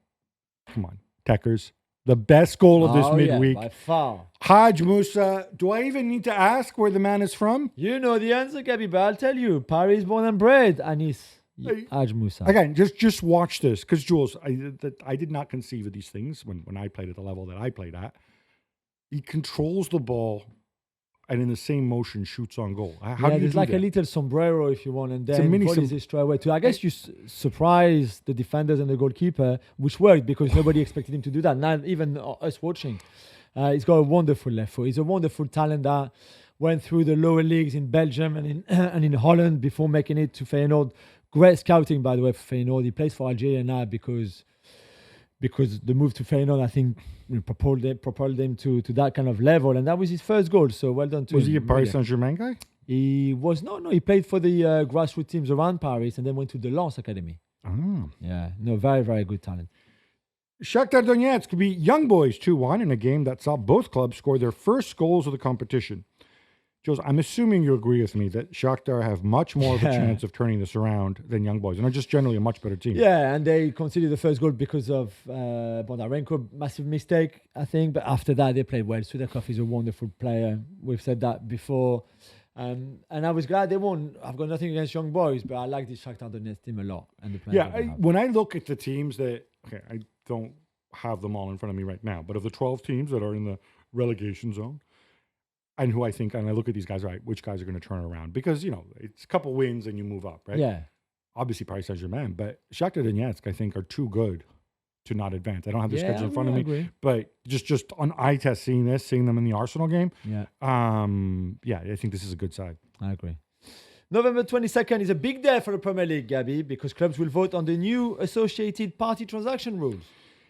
come on, Techers. The best goal of this midweek.
By far.
Haj Musa. Do I even need to ask where the man is from?
You know the answer, Gabi, but I'll tell you. Paris born and bred, Anis. Haj Musa.
Again, just watch this. Because, Jules, I did not conceive of these things when I played at the level that I played at. He controls the ball and in the same motion shoots on goal. How do you
there's
do
like
that?
a little sombrero, if you want, and then volleys it straight away too. I guess you surprise the defenders and the goalkeeper, which worked because nobody expected him to do that. Not even us watching. He's got a wonderful left foot. He's a wonderful talent that went through the lower leagues in Belgium and in Holland before making it to Feyenoord. Great scouting, by the way, for Feyenoord. He plays for Algeria now because the move to Feyenoord, I think, propelled them to that kind of level, and that was his first goal. So well done to him.
Was he a Paris Saint-Germain guy?
He was no. He played for the grassroots teams around Paris, and then went to the Lens Academy.
Oh.
Yeah, no, very, very good talent.
Shakhtar Donetsk beat Young Boys 2-1 in a game that saw both clubs score their first goals of the competition. Jules, I'm assuming you agree with me that Shakhtar have much more of a chance of turning this around than Young Boys, and are just generally a much better team.
Yeah, and they conceded the first goal because of Bondarenko, massive mistake, I think. But after that, they played well. Sudakov is a wonderful player. We've said that before. And I was glad they won. I've got nothing against Young Boys, but I like this Shakhtar Donetsk team a lot. And the players
when I look at the teams I don't have them all in front of me right now, but of the 12 teams that are in the relegation zone, and who I think, and I look at these guys, right, which guys are going to turn around? Because, it's a couple wins and you move up, right?
Yeah.
Obviously, Paris Saint-Germain, but Shakhtar Donetsk, I think, are too good to not advance. I don't have the schedule in front of
I
me,
agree.
but just on eye test, seeing them in the Arsenal game, I think this is a good side.
I agree. November 22nd is a big day for the Premier League, Gabby, because clubs will vote on the new associated party transaction rules.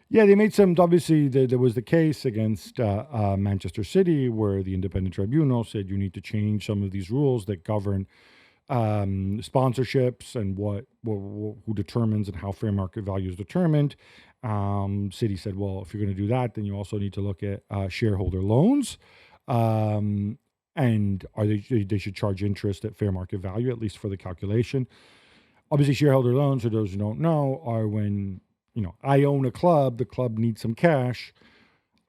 Yeah, they made some. Obviously, there was the case against Manchester City where the independent tribunal said you need to change some of these rules that govern sponsorships and who determines and how fair market value is determined. City said, well, if you're going to do that, then you also need to look at shareholder loans. And they should charge interest at fair market value, at least for the calculation. Obviously, shareholder loans, for those who don't know, are when I own a club, the club needs some cash.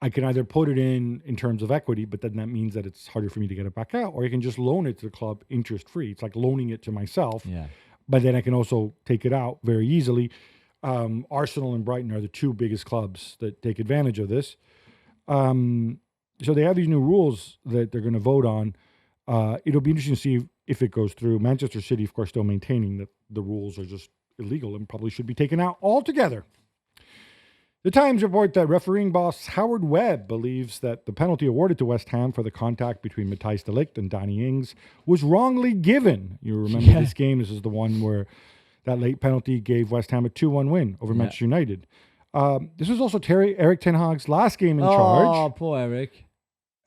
I can either put it in terms of equity, but then that means that it's harder for me to get it back out, or I can just loan it to the club interest-free. It's like loaning it to myself, but then I can also take it out very easily. Arsenal and Brighton are the two biggest clubs that take advantage of this. So they have these new rules that they're going to vote on. It'll be interesting to see if it goes through. Manchester City, of course, still maintaining that the rules are just illegal and probably should be taken out altogether. The Times report that refereeing boss Howard Webb believes that the penalty awarded to West Ham for the contact between Matthijs de Ligt and Danny Ings was wrongly given. You remember this game. This is the one where that late penalty gave West Ham a 2-1 win over Manchester United. This was also Erik ten Hag's last game in charge.
Oh, poor Eric.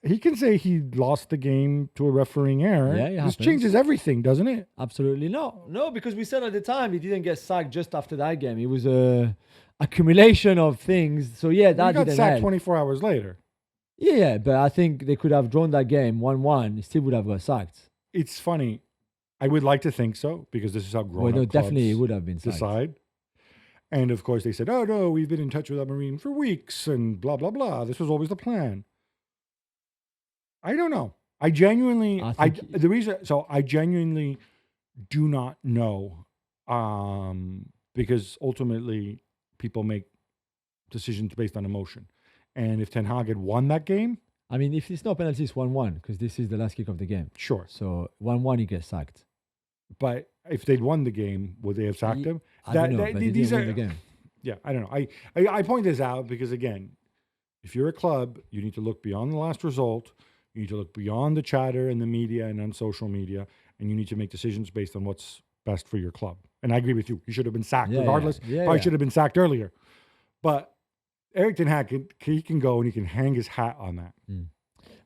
He can say he lost the game to a refereeing error.
Yeah,
this changes everything, doesn't it?
Absolutely no, because we said at the time he didn't get sacked just after that game. It was a accumulation of things. So that
got
didn't
sacked
help.
24 hours later.
Yeah, but I think they could have drawn that game 1-1. He still would have got sacked.
It's funny. I would like to think so because this is how grown-up clubs
definitely it would have been sacked.
Decide. And of course they said, "Oh no, we've been in touch with that Marine for weeks and blah blah blah. This was always the plan." I don't know. I genuinely do not know, because ultimately people make decisions based on emotion. And if Ten Hag had won that game,
I mean, if it's not penalty, it's 1-1 because this is the last kick of the game.
Sure.
So 1-1, he gets sacked.
But if they'd won the game, would they have sacked him?
I don't know. But they didn't win the game.
Yeah, I don't know. I point this out because again, if you're a club, you need to look beyond the last result. You need to look beyond the chatter in the media and on social media, and you need to make decisions based on what's best for your club. And I agree with you. He should have been sacked regardless. Probably should have been sacked earlier. But Erik ten Hag, he can go and he can hang his hat on that.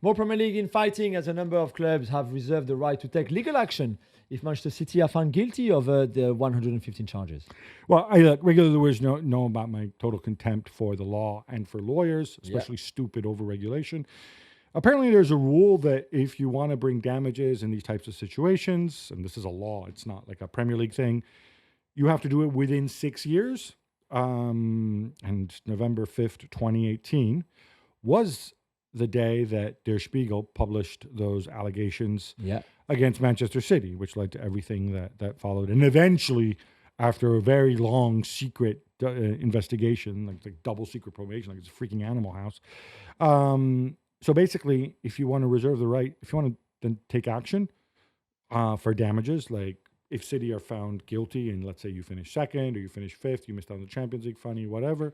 More Premier League in fighting, as a number of clubs have reserved the right to take legal action if Manchester City are found guilty of the 115 charges.
Well, regular viewers know about my total contempt for the law and for lawyers, especially stupid overregulation. Apparently, there's a rule that if you want to bring damages in these types of situations, and this is a law, it's not like a Premier League thing, you have to do it within 6 years. And November 5th, 2018 was the day that Der Spiegel published those allegations against Manchester City, which led to everything that followed. And eventually, after a very long secret investigation, like double secret probation, like it's a freaking Animal House. So basically, if you want to reserve the right, if you want to then take action for damages, like if City are found guilty and let's say you finish second or you finish fifth, you missed out on the Champions League funny, whatever,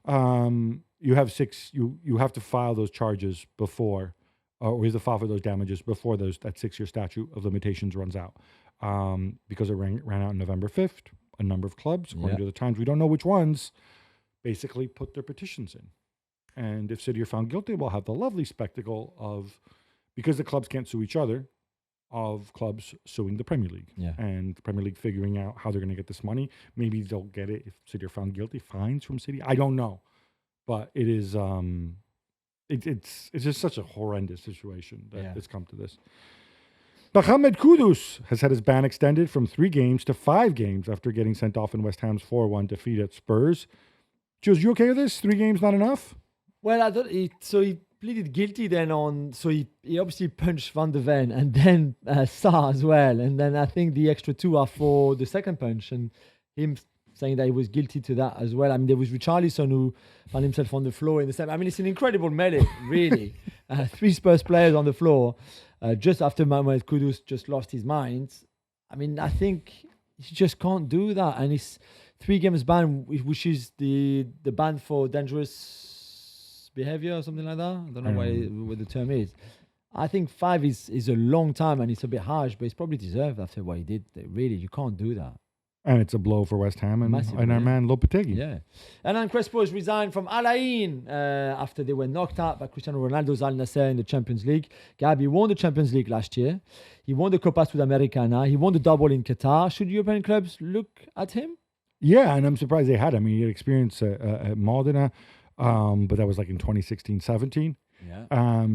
you have you have to file those charges before, or you have to file for those damages before that 6-year statute of limitations runs out. Because it ran out on November 5th, a number of clubs, according to the Times, we don't know which ones, basically put their petitions in. And if City are found guilty, we'll have the lovely spectacle of, because the clubs can't sue each other, of clubs suing the Premier League. And the Premier League figuring out how they're going to get this money. Maybe they'll get it if City are found guilty, fines from City. I don't know. But it is, it's just such a horrendous situation that it's come to this. Mohamed Kudus has had his ban extended from 3 games to 5 games after getting sent off in West Ham's 4-1 defeat at Spurs. Jules, you okay with this? 3 games not enough?
Well, I thought he pleaded guilty then so he obviously punched Van de Ven and then Sarr as well. And then I think the extra 2 are for the second punch and him saying that he was guilty to that as well. I mean, there was Richarlison who found himself on the floor in the same. I mean, it's an incredible melee, really. 3 Spurs players on the floor just after Mohamed Kudus just lost his mind. I mean, I think he just can't do that. And 3 games ban, which is the ban for dangerous behavior or something like that. I don't know what the term is. I think 5 is a long time and it's a bit harsh, but it's probably deserved after what he did. Really, you can't do that.
And it's a blow for West Ham and our man Lopetegui.
Yeah. And then Crespo has resigned from Al Ain after they were knocked out by Cristiano Ronaldo's Al Nassr in the Champions League. Gab, he won the Champions League last year. He won the Copa Sudamericana. He won the double in Qatar. Should European clubs look at him?
Yeah, and I'm surprised they had. I mean, he had experience at Modena, but that was like in 2016-17.
Yeah.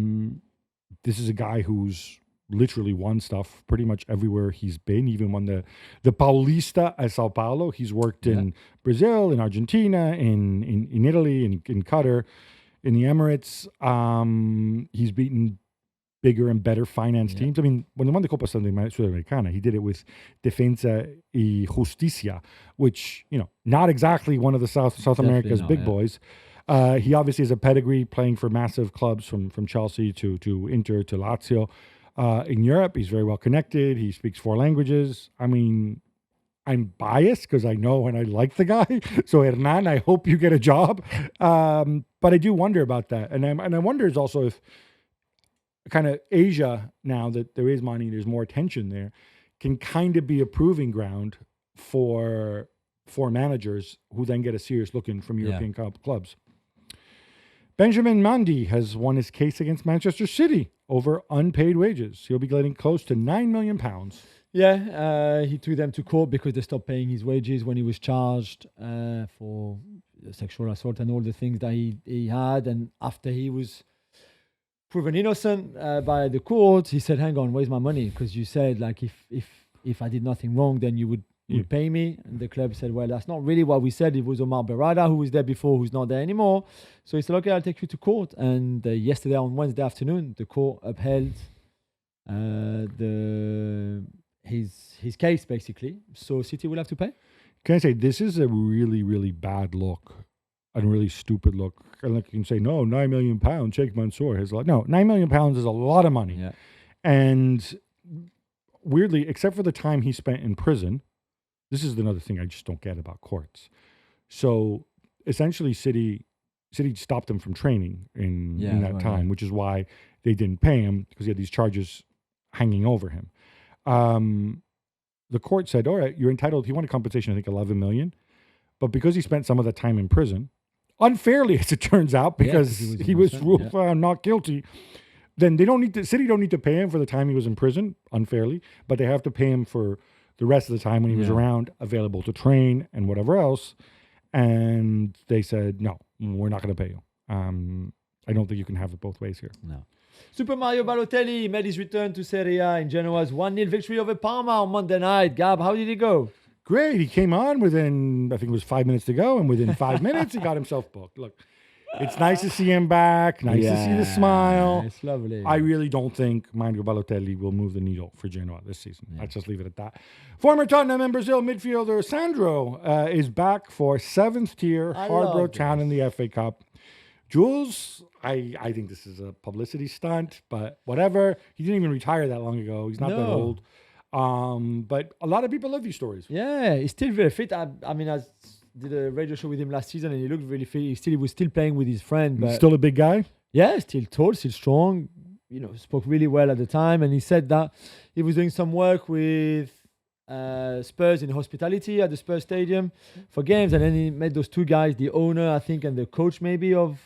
This is a guy who's literally won stuff pretty much everywhere he's been. Even won the Paulista at Sao Paulo. He's worked in Brazil, in Argentina, in Italy, in Qatar, in the Emirates. He's beaten bigger and better financed teams. I mean, when they won the Copa Sudamericana, he did it with Defensa y Justicia, which, not exactly one of the South America's big boys. He obviously has a pedigree playing for massive clubs from Chelsea to Inter to Lazio. In Europe, he's very well connected. He speaks 4 languages. I mean, I'm biased because I know and I like the guy. So Hernan, I hope you get a job. But I do wonder about that. And I wonder also if kind of Asia, now that there is money, there's more attention there, can kind of be a proving ground for managers who then get a serious look in from European clubs. Benjamin Mendy has won his case against Manchester City over unpaid wages. He'll be getting close to £9 million.
Yeah, he took them to court because they stopped paying his wages when he was charged for sexual assault and all the things that he had. And after he was proven innocent by the court, he said, hang on, where's my money? Because you said, like, if I did nothing wrong, then you would pay me. And the club said, well, that's not really what we said. It was Omar Berrada who was there before, who's not there anymore. So he said, okay, I'll take you to court. And yesterday on Wednesday afternoon, the court upheld his case, basically. So City will have to pay.
Can I say, this is a really, really bad look and really stupid look. And like you can say, no, £9 million, Sheikh Mansour has a lot. No, £9 million is a lot of money.
Yeah.
And weirdly, except for the time he spent in prison, this is another thing I just don't get about courts. So essentially, City stopped him from training in that time, which is why they didn't pay him, because he had these charges hanging over him. The court said, all right, you're entitled. He wanted compensation, I think $11 million. But because he spent some of the time in prison, unfairly, as it turns out, because he was ruled found not guilty, then City don't need to pay him for the time he was in prison, unfairly, but they have to pay him for the rest of the time when he was around, available to train and whatever else. And they said, no, we're not going to pay you. I don't think you can have it both ways here.
No. Super Mario Balotelli made his return to Serie A in Genoa's 1-0 victory over Parma on Monday night. Gab, how did it go?
Great. He came on within, I think it was 5 minutes to go, and within 5 minutes, he got himself booked. Look, it's nice to see him back. Nice to see the smile.
It's lovely.
I really don't think Mario Balotelli will move the needle for Genoa this season. Let's just leave it at that. Former Tottenham and Brazil midfielder Sandro is back for 7th tier Harborough Town in the FA Cup. Jules, I think this is a publicity stunt, but whatever. He didn't even retire that long ago. He's not that old. But a lot of people love these stories.
Yeah, he's still very fit. I did a radio show with him last season and he looked really fit. He was still playing with his friend. But
he's still a big guy?
Yeah, still tall, still strong. Spoke really well at the time. And he said that he was doing some work with Spurs in hospitality at the Spurs Stadium for games. And then he met those 2 guys, the owner, I think, and the coach maybe of,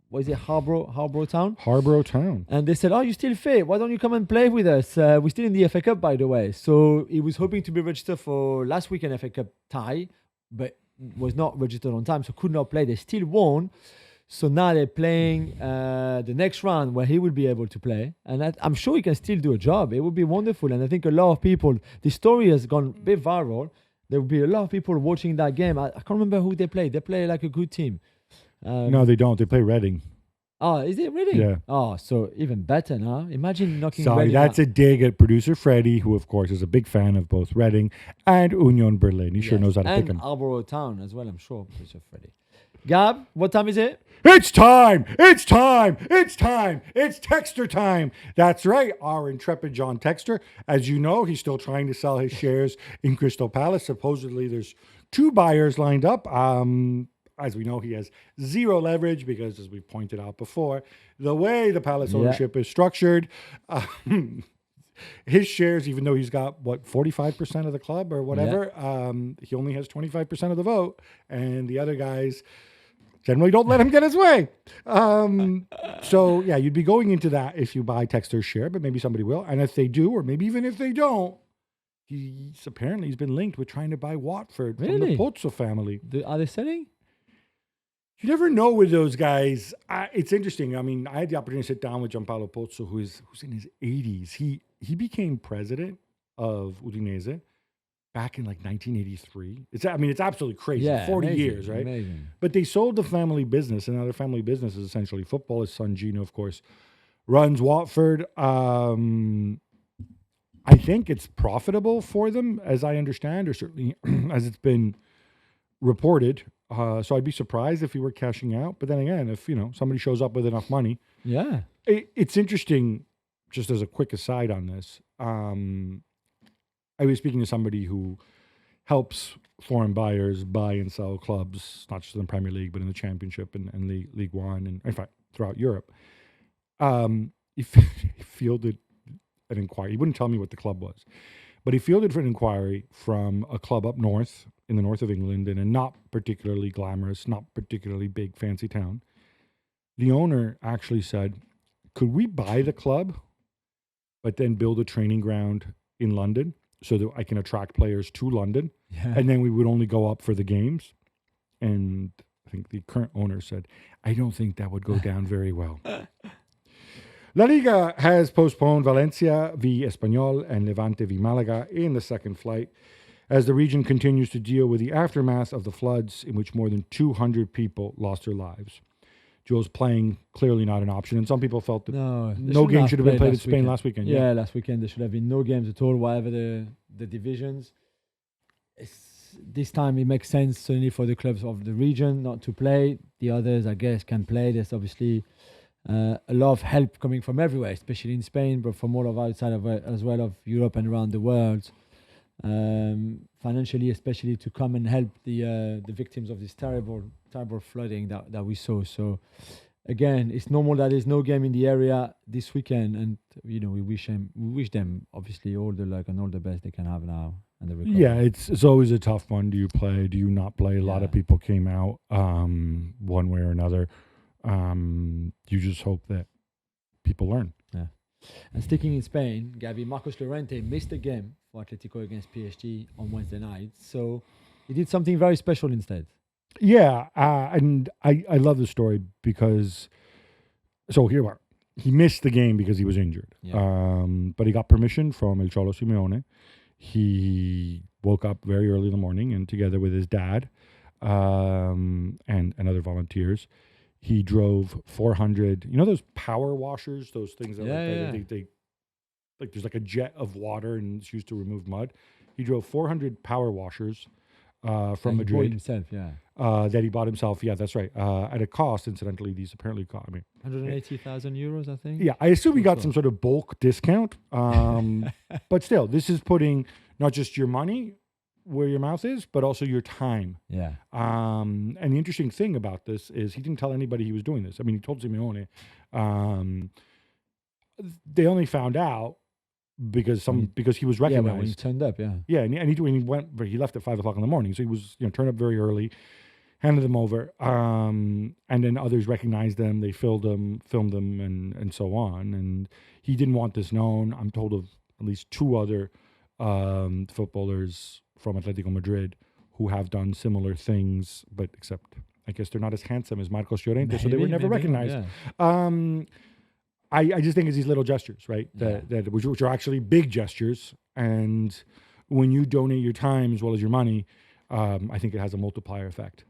what is it, Harborough Town?
Harborough Town.
And they said, oh, you're still fit. Why don't you come and play with us? We're still in the FA Cup, by the way. So he was hoping to be registered for last weekend FA Cup tie, but was not registered on time, so could not play. They still won. So now they're playing the next round where he will be able to play. And I'm sure he can still do a job. It would be wonderful. And I think a lot of people, the story has gone a bit viral. There will be a lot of people watching that game. I can't remember who they play. They play like a good team.
No, they don't. They play Reading.
Oh, is it really?
Yeah.
Oh, so even better now. Imagine knocking
Sorry,
Reading
that's
out.
a dig at producer Freddie, who, of course, is a big fan of both Reading and Union Berlin. He sure knows how to pick
them.
them.
And Harborough Town as well, I'm sure, producer Freddie. Gab, what time is it?
It's time! It's time! It's time! It's Texter time! That's right, our intrepid John Texter. As you know, he's still trying to sell his shares in Crystal Palace. Supposedly, there's two buyers lined up. As we know, he has zero leverage because, as we pointed out before, the way the Palace ownership is structured, his shares, even though he's got 45% of the club or whatever, he only has 25% of the vote, and the other guys generally don't let him get his way. So yeah, you'd be going into that if you buy Texter's share, but maybe somebody will, and if they do, or maybe even if they don't, he's been linked with trying to buy Watford from the Pozzo family.
Are they selling?
You never know with those guys. It's interesting. I mean, I had the opportunity to sit down with Gianpaolo Pozzo, who's in his 80s. He became president of Udinese back in like 1983. It's absolutely crazy.
Yeah,
40
amazing,
years, right?
Amazing.
But they sold the family business, and now their family business is essentially football. His son Gino, of course, runs Watford. I think it's profitable for them, as I understand, or certainly as it's been reported. So I'd be surprised if he were cashing out. But then again, if somebody shows up with enough money, it's interesting. Just as a quick aside on this, I was speaking to somebody who helps foreign buyers buy and sell clubs, not just in the Premier League, but in the Championship and League One, and in fact throughout Europe. He fielded an inquiry. He wouldn't tell me what the club was, but he fielded for an inquiry from a club up north in the north of England in a not particularly glamorous, not particularly big, fancy town. The owner actually said, could we buy the club, but then build a training ground in London so that I can attract players to London? Yeah. And then we would only go up for the games. And I think the current owner said, I don't think that would go down very well. La Liga has postponed Valencia v Espanyol and Levante v Malaga in the second flight as the region continues to deal with the aftermath of the floods in which more than 200 people lost their lives. Jules, playing clearly not an option, and some people felt that no game should have been played in Spain last weekend.
Yeah, last weekend there should have been no games at all, whatever the divisions. This time it makes sense certainly for the clubs of the region not to play. The others, I guess, can play. There's obviously a lot of help coming from everywhere, especially in Spain, but from all of outside of as well of Europe and around the world. Financially, especially to come and help the victims of this terrible flooding that we saw. So again, it's normal that there's no game in the area this weekend, and we wish them obviously all the luck and all the best they can have now and the recovery.
Yeah, it's always a tough one. Do you play? Do you not play? A lot of people came out one way or another. You just hope that people learn.
Yeah. And sticking in Spain, Gabi, Marcos Llorente missed a game for Atletico against PSG on Wednesday night. So he did something very special instead.
Yeah, and I love the story because, so here we are. He missed the game because he was injured. Yeah. But he got permission from El Cholo Simeone. He woke up very early in the morning and together with his dad and other volunteers, he drove 400, those power washers, those things that they like there's like a jet of water and it's used to remove mud. He drove 400 power washers from Madrid. That he bought himself. Yeah, that's right. At a cost, incidentally, these apparently cost,
180,000 euros, I think.
Yeah, I assume he got some sort of bulk discount. But still, this is putting not just your money where your mouth is, but also your time.
Yeah.
And the interesting thing about this is he didn't tell anybody he was doing this. He told Simeone. They only found out because he was recognized.
Yeah, when he turned up, yeah.
Yeah, and he left at 5:00 in the morning, so he was turned up very early, handed them over, and then others recognized them. They filmed them, and so on. And he didn't want this known. I'm told of at least two other footballers from Atletico Madrid who have done similar things, but except I guess they're not as handsome as Marcos Llorente, so they were never recognized. Yeah. I just think it's these little gestures, right? Which are actually big gestures. And when you donate your time as well as your money, I think it has a multiplier effect.